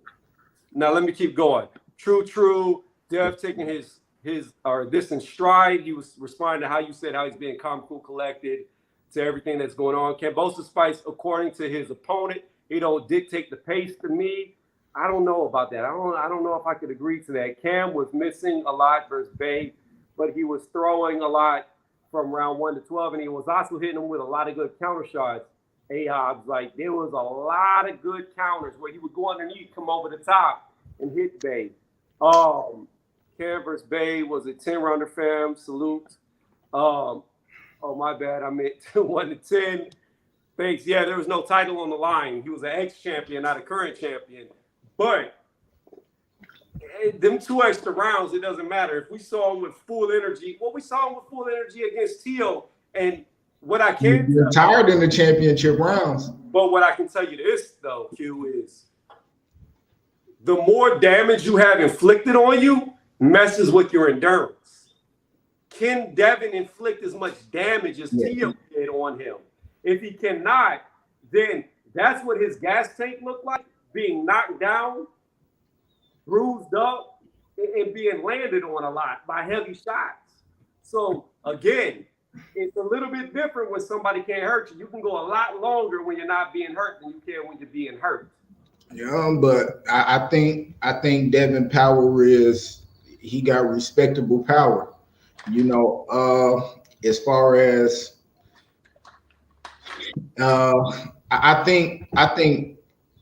Now let me keep going. True. Dev taking this in stride. He was responding to how you said how he's being calm, cool, collected to everything that's going on. Kambosos fights according to his opponent. He don't dictate the pace to me. I don't know about that. I don't know if I could agree to that. Cam was missing a lot versus Bay, but he was throwing a lot from round 1 to 12, and he was also hitting him with a lot of good counter shots. Ahab's like, there was a lot of good counters where he would go underneath, come over the top, and hit Bay. Cam versus Bay was a 10-rounder, fam. Salute. Oh, my bad. I meant 1 to 10. Thanks. Yeah, there was no title on the line. He was an ex-champion, not a current champion. But them 2 extra rounds, it doesn't matter. If we saw him with full energy, we saw him with full energy against Tio. And what I can You're tired in the championship rounds. But what I can tell you this, though, Q, is the more damage you have inflicted on you messes with your endurance. Can Devin inflict as much damage as Tio did on him? If he cannot, then that's what his gas tank looked like, being knocked down, bruised up, and being landed on a lot by heavy shots. So, again, it's a little bit different when somebody can't hurt you. You can go a lot longer when you're not being hurt than you can when you're being hurt. Yeah, but I think Devin Power he got respectable power. You know, as far as I think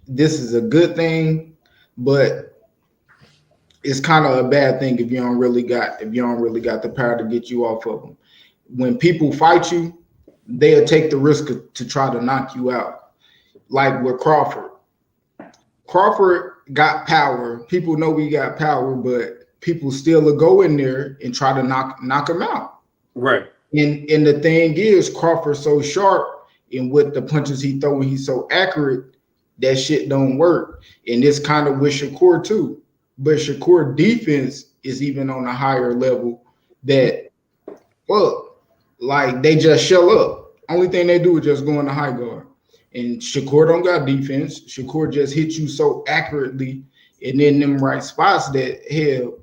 this is a good thing, but it's kind of a bad thing if you don't really got the power to get you off of them. When people fight you, they'll take the risk to try to knock you out. Like with Crawford. Crawford got power. People know he got power, but people still will go in there and try to knock him out. Right. And the thing is, Crawford's so sharp, and with the punches he throw, he's so accurate, that shit don't work. And it's kind of with Shakur too. but Shakur defense is even on a higher level that, well, like they just shell up. Only thing they do is just go in the high guard. And Shakur don't got defense. Shakur just hits you so accurately and in them right spots that, hell,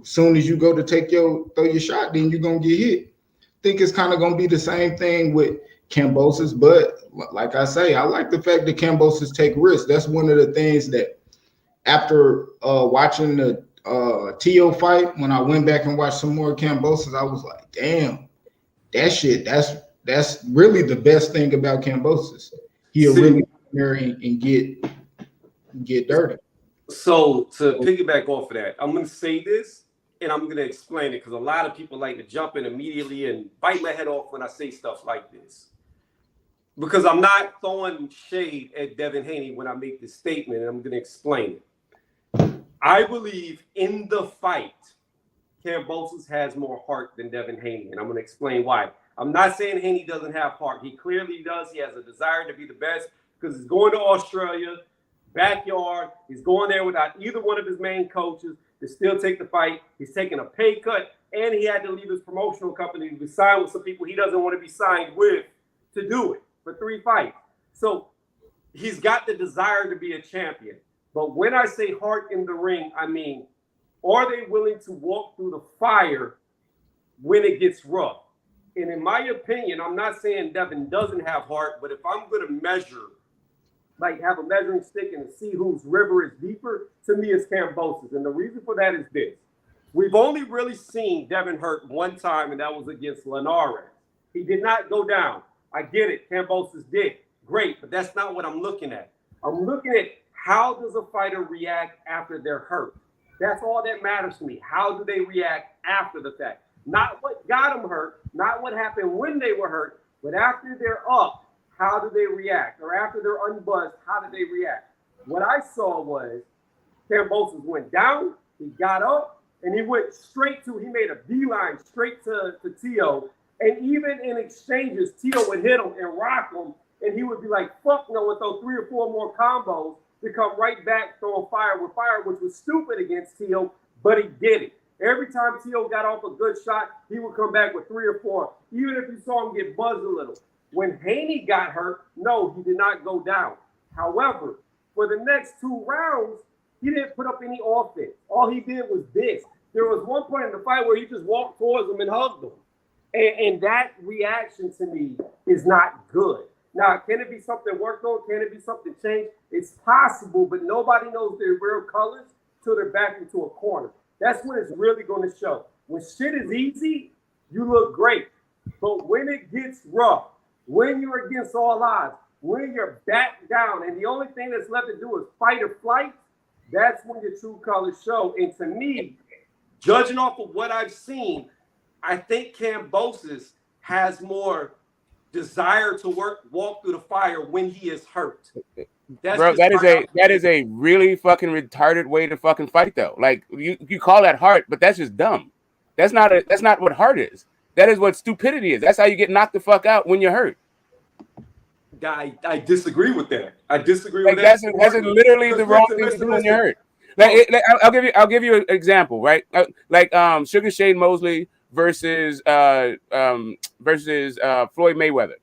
as soon as you go to throw your shot, then you're going to get hit. I think it's kind of going to be the same thing with Kambosos, but like I say, I like the fact that Kambosos take risks. That's one of the things that after watching the Tio fight, when I went back and watched some more Kambosos, I was like, damn, that's really the best thing about Kambosos. He'll really come there and get dirty. So to piggyback off of that, I'm going to say this and I'm going to explain it because a lot of people like to jump in immediately and bite my head off when I say stuff like this. Because I'm not throwing shade at Devin Haney when I make this statement, and I'm going to explain it. I believe in the fight, Kambosos has more heart than Devin Haney, and I'm going to explain why. I'm not saying Haney doesn't have heart. He clearly does. He has a desire to be the best because he's going to Australia, backyard. He's going there without either one of his main coaches to still take the fight. He's taking a pay cut, and he had to leave his promotional company to be signed with some people he doesn't want to be signed with to do it for 3 fights. So he's got the desire to be a champion. But when I say heart in the ring, I mean, are they willing to walk through the fire when it gets rough? And in my opinion, I'm not saying Devin doesn't have heart, but if I'm going to measure, like have a measuring stick and see whose river is deeper, to me it's Kambosos. And the reason for that is this. We've only really seen Devin hurt one time, and that was against Linares. He did not go down. I get it. Kambosos did. Great, but that's not what I'm looking at. I'm looking at how does a fighter react after they're hurt. That's all that matters to me. How do they react after the fact? Not what got them hurt, not what happened when they were hurt, but after they're up, how do they react? Or after they're unbuzzed, how do they react? What I saw was Kambosos went down, he got up, and he went straight to, he made a beeline straight to Tio. And even in exchanges, Tio would hit him and rock him, and he would be like, fuck no, and throw 3 or 4 more combos to come right back throwing fire with fire, which was stupid against Tio, but he did it. Every time Tio got off a good shot, he would come back with 3 or 4, even if you saw him get buzzed a little. When Haney got hurt, no, he did not go down. However, for the next 2 rounds, he didn't put up any offense. All he did was this. There was one point in the fight where he just walked towards him and hugged him. And that reaction to me is not good. Now, can it be something worked on? Can it be something changed? It's possible, but nobody knows their real colors till they're back into a corner. That's when it's really going to show. When shit is easy, you look great. But when it gets rough, when you're against all odds, when you're back down, and the only thing that's left to do is fight or flight, that's when your true colors show. And to me, judging off of what I've seen, I think Kambosos has more desire to walk through the fire when he is hurt. Bro, that is a really fucking retarded way to fucking fight though. Like you call that heart, but that's just dumb. That's not what heart is. That is what stupidity is. That's how you get knocked the fuck out when you're hurt. I disagree with that. I disagree with that. That's literally the wrong thing to do when you're hurt. I'll give you an example, right? Sugar Shane Mosley versus Floyd Mayweather.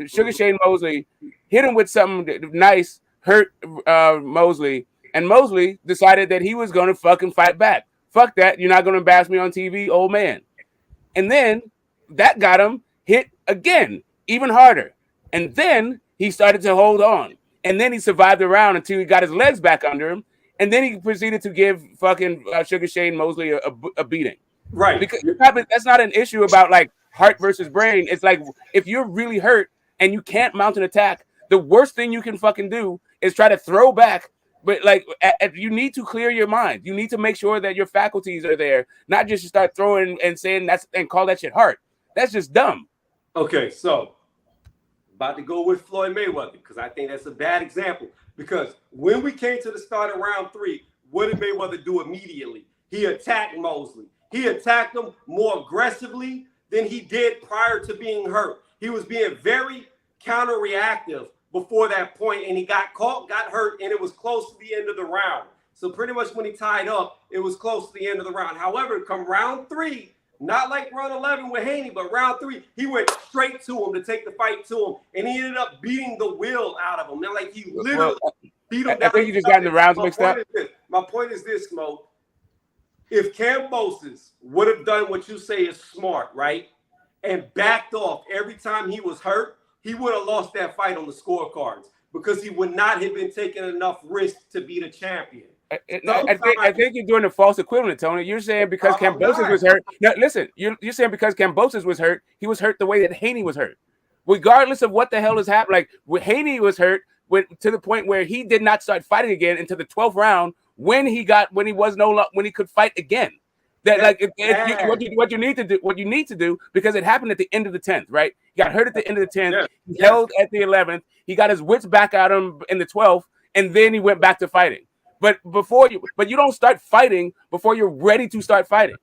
Sugar Shane Mosley hit him with something nice, hurt Mosley, and Mosley decided that he was going to fucking fight back. Fuck that. You're not going to embarrass me on TV, old man. And then that got him hit again, even harder. And then he started to hold on. And then he survived the round until he got his legs back under him. And then he proceeded to give fucking Sugar Shane Mosley a beating. Right. Because that's not an issue about like heart versus brain. It's like if you're really hurt and you can't mount an attack, the worst thing you can fucking do is try to throw back. But like you need to clear your mind. You need to make sure that your faculties are there, not just start throwing and saying and call that shit heart. That's just dumb. Okay, so about to go with Floyd Mayweather because I think that's a bad example. Because when we came to the start of round 3, what did Mayweather do immediately? He attacked Mosley. He attacked him more aggressively than he did prior to being hurt. He was being very counter-reactive before that point, and he got caught, got hurt, and it was close to the end of the round. So pretty much when he tied up, it was close to the end of the round. However, come round 3, not like round 11 with Haney, but round 3, he went straight to him to take the fight to him, and he ended up beating the will out of him. Now, like he literally beat him down. I think you just got the rounds mixed up. My point is this, Smoke. If Kambosos would have done what you say is smart, right, and backed off every time he was hurt, he would have lost that fight on the scorecards because he would not have been taking enough risk to be the champion. I think you're doing a false equivalent, Tony. You're saying because Kambosos was hurt. Now, listen, you're saying because Kambosos was hurt, he was hurt the way that Haney was hurt. Regardless of what the hell is happening, like when Haney was hurt to the point where he did not start fighting again until the 12th round when he could fight again. That what you need to do because it happened at the end of the 10th, right? He got hurt at the end of the 10th. He held at the 11th. He got his wits back at him in the 12th, and then he went back to fighting. But you don't start fighting before you're ready to start fighting.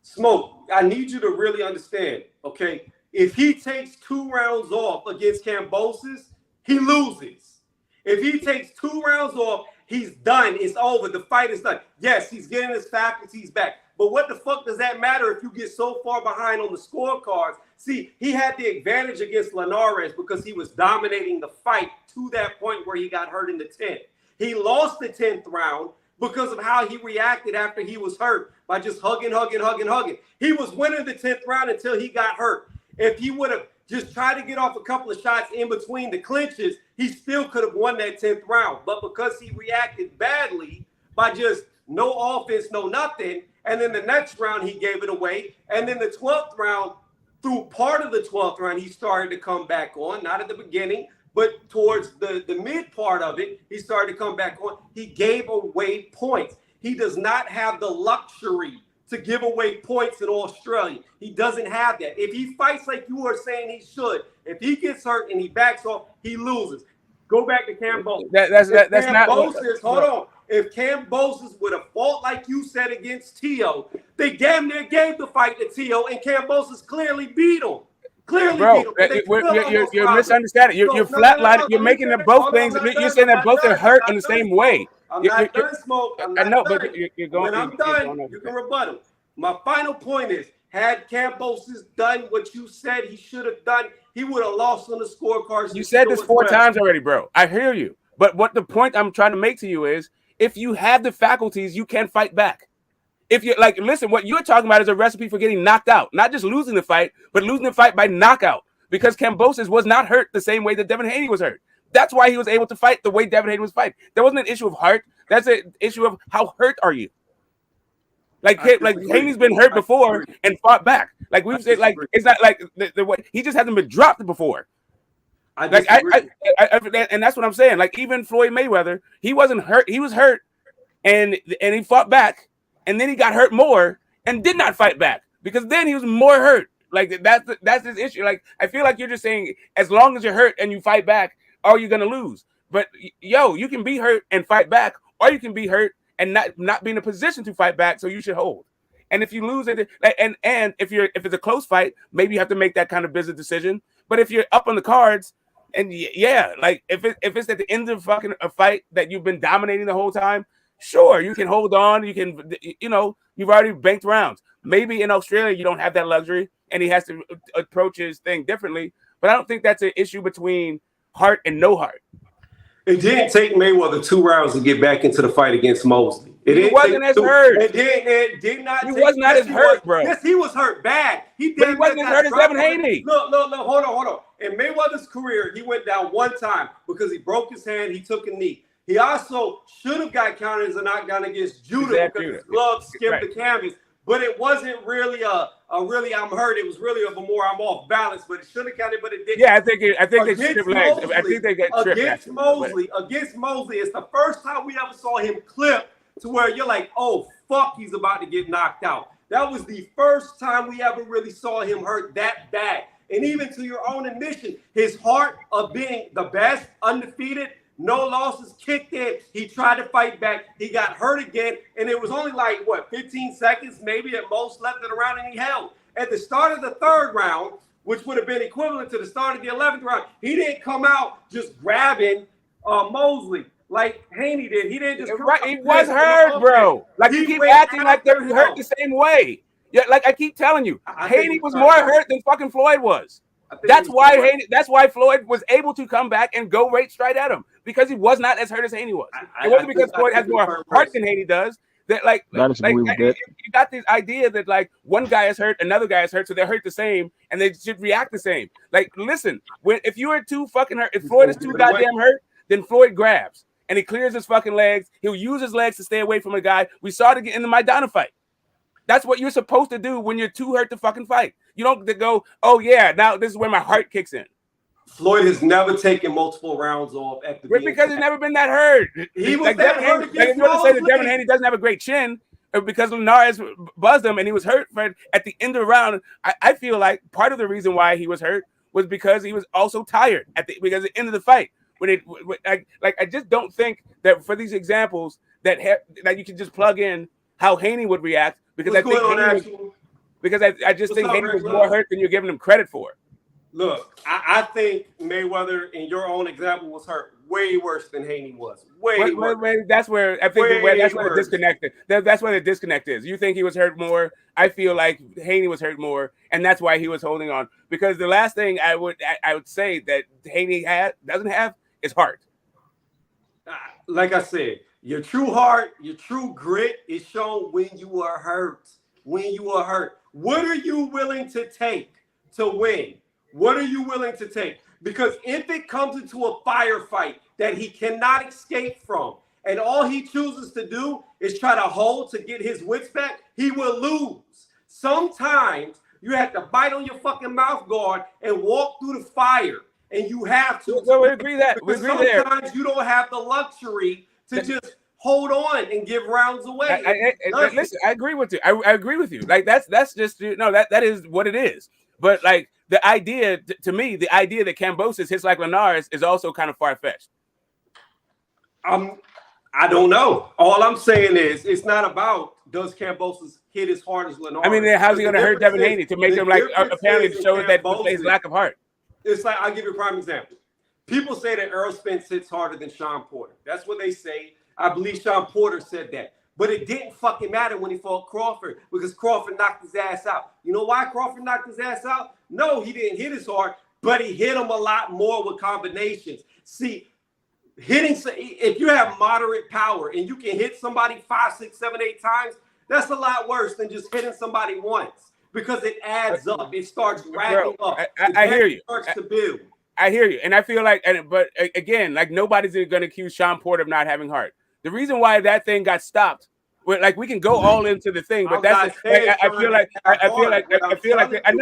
Smoke, I need you to really understand, okay? If he takes 2 rounds off against Kambosos, he loses. If he takes 2 rounds off, he's done. It's over. The fight is done. Yes, he's getting his faculties back. But what the fuck does that matter if you get so far behind on the scorecards? See, he had the advantage against Linares because he was dominating the fight to that point where he got hurt in the 10th. He lost the 10th round because of how he reacted after he was hurt by just hugging. He was winning the 10th round until he got hurt. If he would have just tried to get off a couple of shots in between the clinches, he still could have won that 10th round. But because he reacted badly by just no offense, no nothing, and then the next round he gave it away, and then the 12th round, through part of the 12th round, he started to come back on, not at the beginning, but towards the mid part of it, he started to come back on. He gave away points. He does not have the luxury to give away points in Australia. He doesn't have that. If he fights like you are saying he should, if he gets hurt and he backs off, he loses. Go back to Kambosos. That's not. Hold on. If Kambosos would have fought like you said against Tio, they damn near gave the fight to Tio, and Kambosos clearly beat him. Bro, you're misunderstanding. You're flatlining. You're making them both things. You're saying that both are hurt in the same way. I'm not done, Smoke. I know, but you're going. When I'm done, you can rebut him. My final point is, had Kambosos done what you said he should have done, he would have lost on the scorecards. You said this 4 times already, bro. I hear you. But what the point I'm trying to make to you is, if you have the faculties, you can fight back. If you're like, listen, what you're talking about is a recipe for getting knocked out, not just losing the fight, but losing the fight by knockout, because Kambosos was not hurt the same way that Devin Haney was hurt. That's why he was able to fight the way Devin Haney was fighting. There wasn't an issue of heart. That's an issue of how hurt are you? Like Haney's been hurt before and fought back. Like we've said, like it's not like the way he just hasn't been dropped before. And that's what I'm saying. Like even Floyd Mayweather, he wasn't hurt. He was hurt, and he fought back. And then he got hurt more and did not fight back because then he was more hurt. Like that's his issue. Like I feel like you're just saying as long as you're hurt and you fight back, are you gonna lose? But you can be hurt and fight back, or you can be hurt and not be in a position to fight back. So you should hold. And if you lose it, and if it's a close fight, maybe you have to make that kind of business decision. But if you're up on the cards, and like if it's at the end of a fight that you've been dominating the whole time. Sure, you can hold on. You can, you've already banked rounds. Maybe in Australia you don't have that luxury, and he has to approach his thing differently. But I don't think that's an issue between heart and no heart. It didn't take Mayweather 2 rounds to get back into the fight against Mosley. He wasn't as hurt. It did not. He was not as hurt, bro. Yes, he was hurt bad. But he wasn't as hurt as Devin Haney. Look, hold on. In Mayweather's career, he went down 1 time because he broke his hand. He took a knee. He also should have got counted as a knockdown against Judah because his glove skimmed the canvas. But it wasn't really a I'm hurt. It was really of a more I'm off balance. But it should have counted, but it didn't. Yeah, I think they stripped legs. I think they got tripped. Against Mosley, it's the first time we ever saw him clip to where you're like, oh, fuck, he's about to get knocked out. That was the first time we ever really saw him hurt that bad. And even to your own admission, his heart of being the best, undefeated, no losses, kicked in. He tried to fight back. He got hurt again. And it was only 15 seconds, maybe at most, left in the round, and he held. At the start of the 3rd round, which would have been equivalent to the start of the 11th round, he didn't come out just grabbing Mosley. like Haney did. He didn't just Right, he was hurt, bro. Like you keep acting like they're hurt the same way. Yeah, like I keep telling you, Haney was more hurt than fucking Floyd was. That's why Floyd was able to come back and go right straight at him because he was not as hurt as Haney was. It wasn't because Floyd has more heart than Haney does. That you got this idea that like one guy is hurt, another guy is hurt, so they're hurt the same, and they should react the same. Like, listen, if you are too fucking hurt, if Floyd is too goddamn hurt, then Floyd grabs and he clears his fucking legs. He'll use his legs to stay away from a guy. We saw it in the Maidana fight. That's what you're supposed to do when you're too hurt to fucking fight. You don't go, oh yeah, now this is where my heart kicks in. Floyd has never taken multiple rounds off at the because he's never been that hurt. He was like that hurt. If you want to say that Devin Haney doesn't have a great chin because Linares buzzed him and he was hurt at the end of the round, I feel like part of the reason why he was hurt was because he was also tired because at the end of the fight. I just don't think that for these examples that you can just plug in how Haney would react because I just think Haney was more hurt than you're giving him credit for. Look, I think Mayweather, in your own example, was hurt way worse than Haney was. Way worse. That's where I think that's where the disconnect is. That's where the disconnect is. You think he was hurt more. I feel like Haney was hurt more, and that's why he was holding on. Because the last thing I would say that Haney doesn't have is heart. Like I said, your true heart, your true grit is shown when you are hurt. When you are hurt, what are you willing to take to win? What are you willing to take? Because if it comes into a firefight that he cannot escape from, and all he chooses to do is try to hold to get his wits back, he will lose. Sometimes you have to bite on your fucking mouth guard and walk through the fire, and you have to. So we agree that. We agree there. Sometimes you don't have the luxury to just hold on and give rounds away. Listen, I agree with you. I agree with you. Like that's just that is what it is. But like the idea to me, the idea that Kambosos hits like Linares is also kind of far fetched. I don't know. All I'm saying is it's not about does Kambosos hit as hard as Linares. I mean, then how's he going to hurt Devin Haney to make him like apparently to show that his lack of heart? It's like I'll give you a prime example. People say that Errol Spence hits harder than Sean Porter. That's what they say. I believe Sean Porter said that. But it didn't fucking matter when he fought Crawford because Crawford knocked his ass out. You know why Crawford knocked his ass out? No, he didn't hit as hard, but he hit him a lot more with combinations. See, if you have moderate power and you can hit somebody 5, 6, 7, 8 times, that's a lot worse than just hitting somebody once because it adds up. It starts racking up. I hear you. Starts to build. I hear you. And I feel like, but again, like nobody's going to accuse Sean Porter of not having heart. The reason why that thing got stopped, like we can go all into the thing, but I feel like I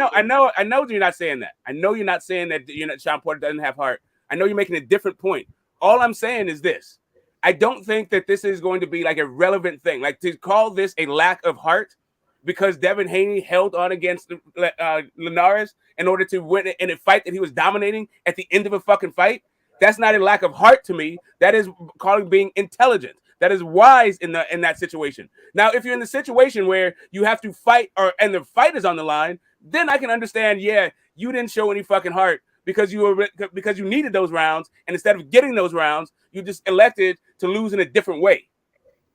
know you're not saying that. I know you're not saying that Sean Porter doesn't have heart. I know you're making a different point. All I'm saying is this. I don't think that this is going to be like a relevant thing. Like to call this a lack of heart because Devin Haney held on against Linares in order to win in a fight that he was dominating at the end of a fucking fight. That's not a lack of heart to me. That is calling being intelligent. That is wise in that situation. Now, if you're in the situation where you have to fight and the fight is on the line, then I can understand. Yeah, you didn't show any fucking heart because you needed those rounds, and instead of getting those rounds, you just elected to lose in a different way.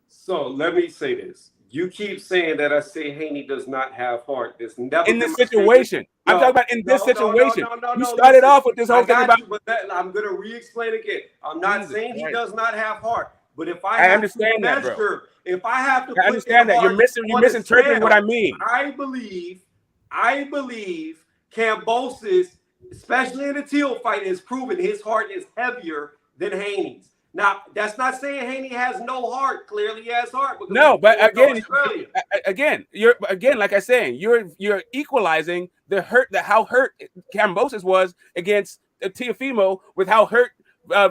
So let me say this. You keep saying that I say Haney does not have heart. There's never in this situation. I'm talking about in this situation. You started off with this whole thing about. I'm going to re-explain again. I'm not saying he does not have heart, but if I understand that, bro. If I have to, I understand that you're misinterpreting what I mean. I believe Kambosos, especially in the Teal fight, has proven his heart is heavier than Haney's. Now, that's not saying Haney has no heart. Clearly, he has heart. No, but again, you're like I saying, you're equalizing the hurt, how hurt Kambosos was against Teofimo with how hurt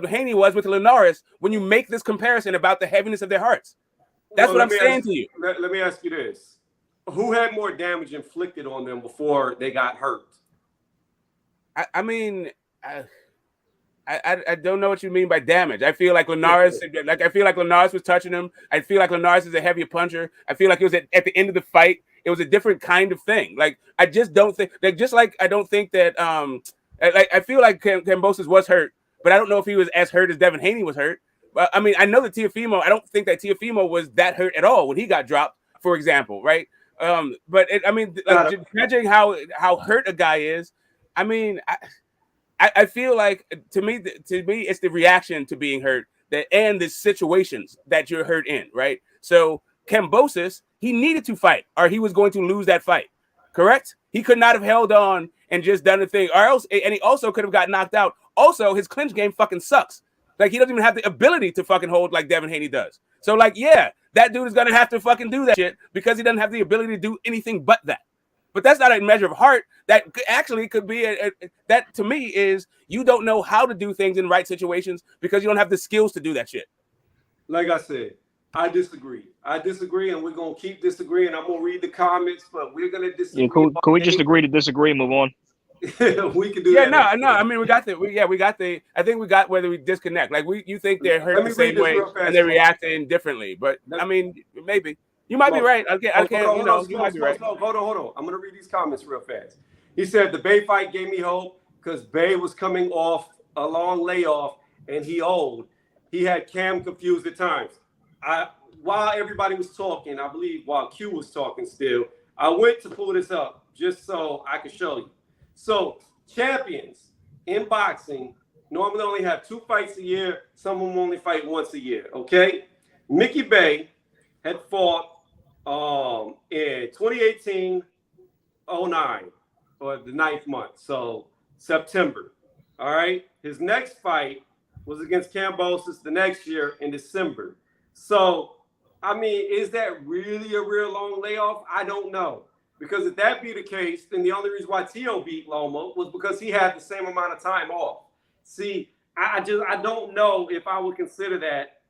Haney was with Linares. When you make this comparison about the heaviness of their hearts, that's what I'm saying to you. Let me ask you this: who had more damage inflicted on them before they got hurt? I mean. I don't know what you mean by damage. I feel like Linares, was touching him. I feel like Linares is a heavier puncher. I feel like it was at the end of the fight. It was a different kind of thing. Like I just don't think I don't think that I feel like Kambosos was hurt, but I don't know if he was as hurt as Devin Haney was hurt I mean, I know that Teofimo. I don't think that Teofimo was that hurt at all when he got dropped, for example, right? But I mean, like judging how hurt a guy is, I mean, I feel like to me, it's the reaction to being hurt and the situations that you're hurt in, right? So Kambosos, he needed to fight, or he was going to lose that fight. Correct? He could not have held on and just done the thing, or else, and he also could have got knocked out. Also, his clinch game fucking sucks. Like, he doesn't even have the ability to fucking hold like Devin Haney does. So, like, yeah, that dude is gonna have to fucking do that shit because he doesn't have the ability to do anything but that. But that's not a measure of heart. That actually could be that to me is you don't know how to do things in the right situations because you don't have the skills to do that shit. Like I said, I disagree, and we're gonna keep disagreeing. I'm gonna read the comments, but we're gonna disagree. Yeah, can we just agree to disagree and move on? We can do that. Yeah, no. I mean, we got the. I think we got whether we disconnect. Like you think they're hurt the same way and they're reacting differently, but I mean, maybe you might be right. You might be right. Hold on. I'm gonna read these comments real fast. He said the Bay fight gave me hope because Bay was coming off a long layoff and he old. He had Cam confused at times. While everybody was talking, I believe while Q was talking still, I went to pull this up just so I could show you. So champions in boxing normally only have 2 fights a year. Some of them only fight once a year. Okay, Mickey Bay had fought in 2018-09 or the 9th month, so September. All right, his next fight was against Kambosos the next year in December. So, I mean, is that really a real long layoff? I don't know. Because if that be the case, then the only reason why Tio beat Loma was because he had the same amount of time off. See, I don't know if I would consider that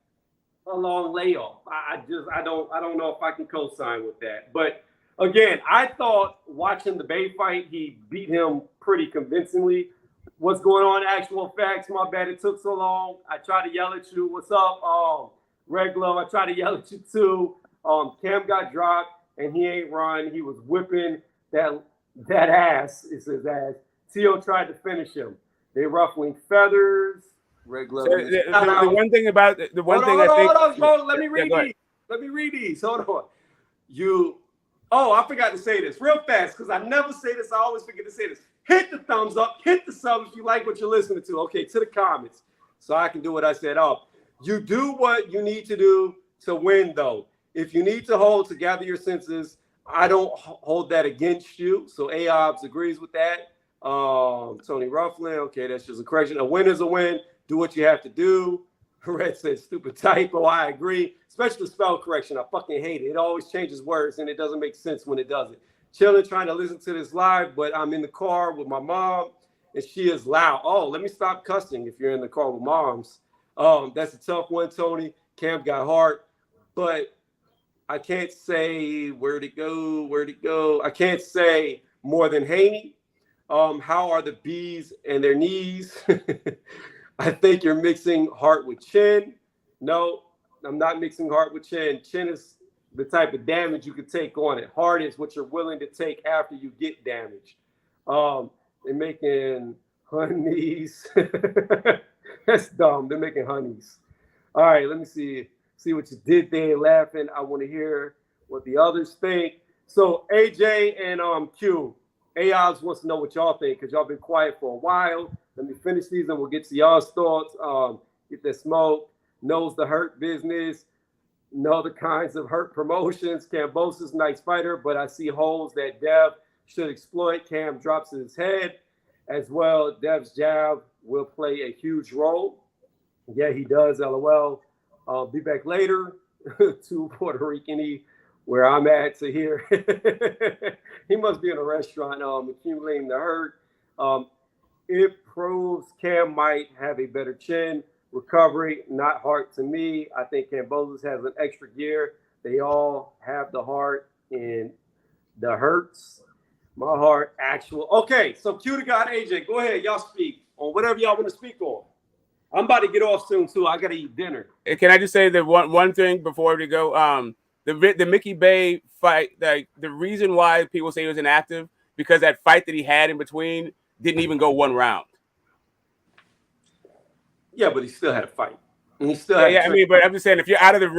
a long layoff. I don't know if I can co-sign with that. But again, I thought watching the Bay fight, he beat him pretty convincingly. What's going on? Actual facts. My bad it took so long. I tried to yell at you. What's up? Red Glove, I tried to yell at you too. Cam got dropped and he ain't run. He was whipping that ass. It's his ass. Tio tried to finish him. They ruffling feathers. Red Glove. So the one thing about the one thing I think. Hold on, bro. Let me read these. Hold on. I forgot to say this real fast because I never say this. I always forget to say this. Hit the thumbs up. Hit the sub if you like what you're listening to. Okay, to the comments so I can do what I said. You do what you need to do to win, though. If you need to gather your senses, I don't hold that against you. So AOBS agrees with that. Tony Rufflin, okay, that's just a correction. A win is a win. Do what you have to do. Red says stupid typo. I agree. Especially spell correction. I fucking hate it. It always changes words and it doesn't make sense when it doesn't. Chilling, trying to listen to this live, but I'm in the car with my mom and she is loud. Oh, let me stop cussing if you're in the car with moms. That's a tough one, Tony. Cam got heart, but I can't say where'd it go. I can't say more than Haney. How are the B's and their knees? I think you're mixing heart with chin. No, I'm not mixing heart with chin. Chin is the type of damage you could take on it. Heart is what you're willing to take after you get damage. They're making honeys. That's dumb. They're making honeys. All right, let me see what you did there, laughing. I want to hear what the others think. So AJ and Q, AOBS wants to know what y'all think because y'all been quiet for a while. Let me finish these and we'll get to y'all's thoughts. Get that smoke. Knows the hurt business. Know the kinds of hurt promotions. Kambosos, nice fighter, but I see holes that Dev should exploit. Cam drops his head as well. Dev's jab will play a huge role. Yeah, he does, LOL. Be back later to Puerto Rican, where I'm at to hear. He must be in a restaurant accumulating the hurt. It proves Cam might have a better chin. Recovery, not heart to me. I think Kambosos has an extra gear. They all have the heart and the hurts. My heart, actual. Okay, so Q the God, AJ, go ahead. Y'all speak on whatever y'all want to speak on. I'm about to get off soon, too. I got to eat dinner. Can I just say that one thing before we go? The Mickey Bay fight, like the reason why people say he was inactive, because that fight that he had in between didn't even go one round. Yeah, but he still had a fight. And he still Yeah, had I mean, but I'm just saying, if you're out of the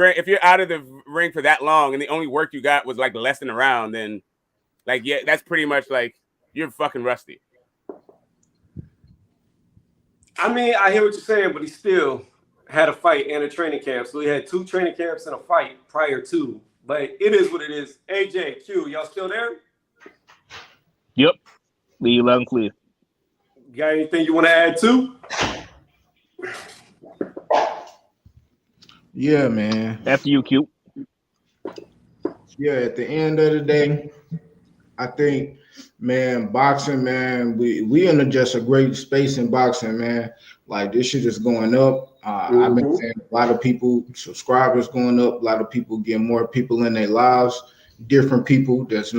ring for that long, and the only work you got was like lessing around, then like that's pretty much like you're fucking rusty. I mean, I hear what you're saying, but he still had a fight and a training camp. So he had 2 training camps and a fight prior to. But it is what it is. AJ, Q, y'all still there? Yep. Be loud and clear. Got anything you want to add to? Yeah, man. After you, Q. Yeah, at the end of the day, I think, man, boxing, man, we in just a great space in boxing, man. Like this shit is going up. I've been saying a lot of people, subscribers going up, a lot of people getting more people in their lives, different people that's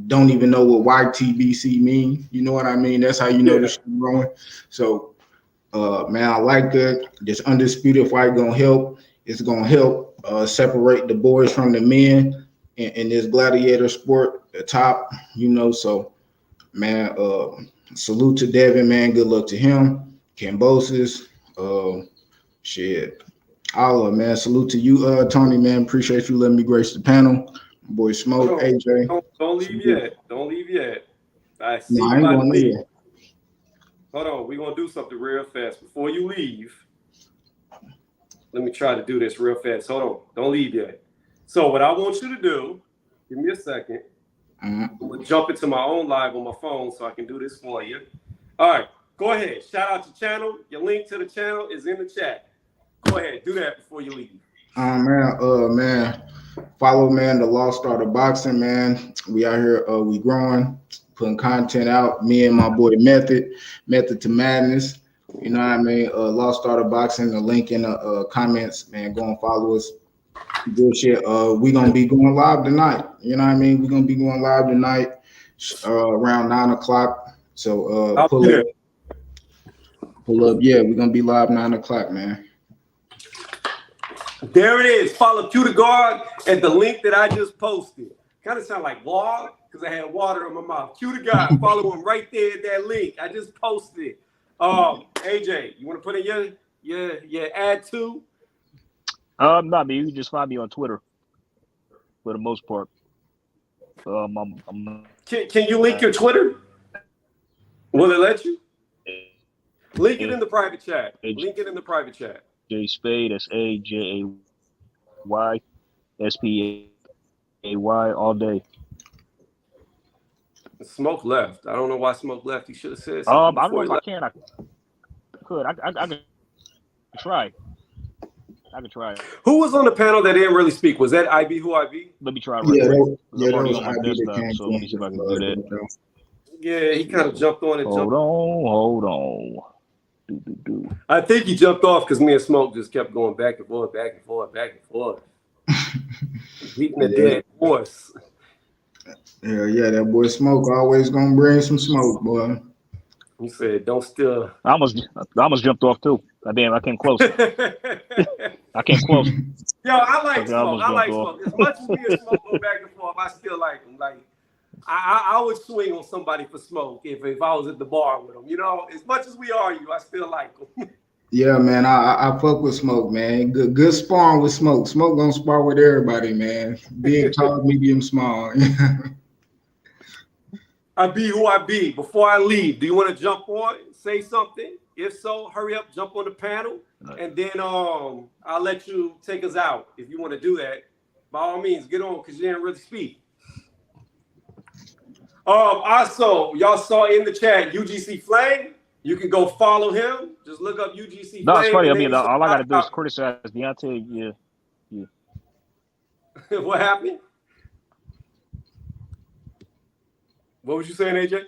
don't even know what YTBC mean. You know what I mean? That's how you know this shit growing. So man, I like that. This undisputed fight gonna help. It's gonna help separate the boys from the men in this gladiator sport, the top, you know. So man, salute to Devin, man. Good luck to him. Kambosos, shit. Allah, man. Salute to you, Tony, man. Appreciate you letting me grace the panel. My boy Smoke, AJ. Don't leave yet. Don't leave yet. I see No, I you ain't about to gonna leave. leave. Hold on, we're gonna do something real fast. Before you leave, let me try to do this real fast. Hold on, don't leave yet. So what I want you to do, give me a second. I'm gonna jump into my own live on my phone so I can do this for you. All right, go ahead. Shout out your channel. Your link to the channel is in the chat. Go ahead, do that before you leave. Man, follow, man, the Lost Art of Boxing, man. We out here, we growing, putting content out. Me and my boy Method to Madness. You know what I mean? Lost Art of Boxing, the link in the comments, man. Go and follow us. Good shit. We gonna be going live tonight. You know what I mean? We're gonna be going live tonight around 9 o'clock. So pull up. Yeah, we're gonna be live 9 o'clock, man. There it is. Follow Q the Guard at the link that I just posted. Kind of sound like vlog because I had water in my mouth. Q the Guard. Follow him right there at that link. I just posted. AJ, you want to put in your add to? Not me. You can just find me on Twitter for the most part. Can you link your Twitter? Will it let you? Link it in the private chat. Link it in the private chat. J Spade, that's AJAY SPAY all day. Smoke left. I don't know why Smoke left. He should have said something. I don't know if I can. I could. I could try. I could try. Who was on the panel that didn't really speak? Was that IB who IB? Let me try. Yeah, that I'm already was on my IB that desktop, came so let me see if I can do that. Yeah, he kind of jumped on and jumped. Hold on. I think he jumped off because me and Smoke just kept going back and forth. Beating a dead horse. Yeah, that boy Smoke always gonna bring some smoke, boy. He said, "Don't steal." I almost jumped off too. I came close. I came close. Yo, I like Smoke. I like off. Smoke. As much as me and Smoke go back and forth, I still like him. Like, I would swing on somebody for Smoke if I was at the bar with him. You know, as much as we argue, I still like him. Yeah, man, I fuck with Smoke, man. Good sparring with Smoke. Smoke gonna spar with everybody, man. Big, tall, medium, small. I be who I be. Before I leave, do you want to jump on, say something? If so, hurry up, jump on the panel, and then I'll let you take us out if you want to do that. By all means, get on because you didn't really speak. Also, y'all saw in the chat UGC Flame. You can go follow him. Just look up UGC Flame. No, it's funny. I mean, all I gotta do is criticize Deontay. Yeah. What happened? What was you saying, AJ?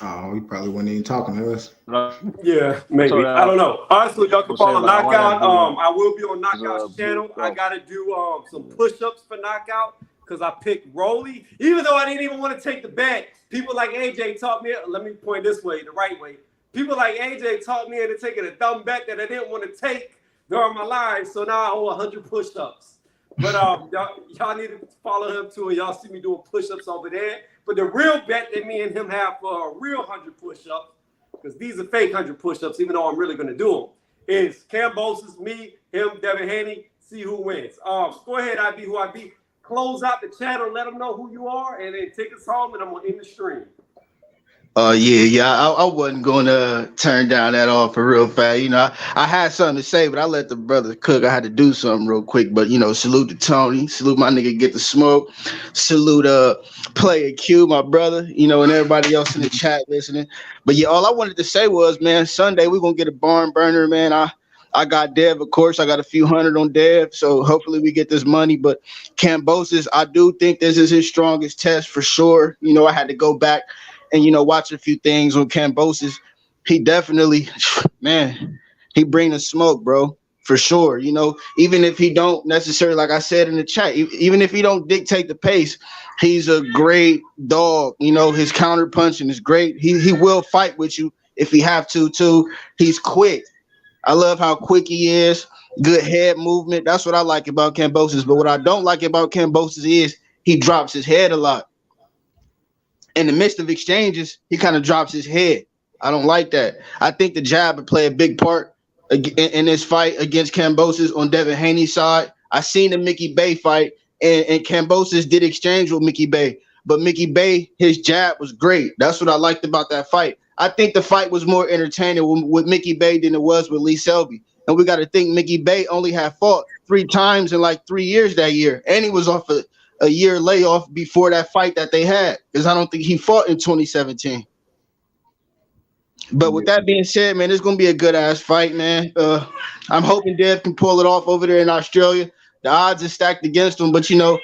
Oh, he probably wasn't even talking to us. Yeah, maybe. So, I don't know. Honestly, y'all can follow Knockout. I will be on Knockout's channel. I got to do some push-ups for Knockout because I picked Rolly. Even though I didn't even want to take the bet, people like AJ taught me, let me point this way, the right way. People like AJ taught me into taking a dumb bet that I didn't want to take during my life. So now I owe 100 push-ups. But y'all need to follow him too, and y'all see me doing push-ups over there. But the real bet that me and him have for a real 100 push-ups because these are fake 100 push-ups, even though I'm really going to do them. It's Kambosos, me, him, Devin Haney. See who wins. Go ahead, IB, who I be. Close out the channel, let them know who you are, and then take us home, and I'm going to end the stream. I wasn't gonna turn down that offer real fast. You know, I had something to say, but I let the brother cook. I had to do something real quick. But you know, salute to Tony, salute my nigga Get the Smoke, salute Player Q, my brother, you know, and everybody else in the chat listening. But yeah, all I wanted to say was, man, Sunday we're gonna get a barn burner, man. I got Dev, of course. I got a few hundred on Dev, so hopefully we get this money. But Kambosos, I do think this is his strongest test for sure. You know, I had to go back and, you know, watch a few things on Kambosos. He definitely, man, he bring the smoke, bro, for sure. You know, even if he don't necessarily, like I said in the chat, even if he don't dictate the pace, he's a great dog. You know, his counter punching is great. He will fight with you if he have to, too. He's quick. I love how quick he is. Good head movement. That's what I like about Kambosos. But what I don't like about Kambosos is he drops his head a lot. In the midst of exchanges, he kind of drops his head. I don't like that. I think the jab would play a big part in this fight against Kambosos on Devin Haney's side. I seen the Mickey Bey fight, and Kambosos did exchange with Mickey Bey. But Mickey Bey, his jab was great. That's what I liked about that fight. I think the fight was more entertaining with Mickey Bey than it was with Lee Selby. And we got to think Mickey Bey only had fought 3 times in like 3 years that year. And he was off a year layoff before that fight that they had, because I don't think he fought in 2017. But with that being said, man, it's going to be a good-ass fight, man. I'm hoping Dev can pull it off over there in Australia. The odds are stacked against him, but, you know,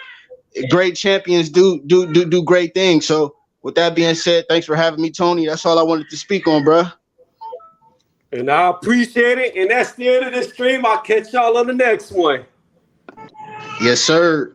great champions do great things. So with that being said, thanks for having me, Tony. That's all I wanted to speak on, bro. And I appreciate it. And that's the end of this stream. I'll catch y'all on the next one. Yes, sir.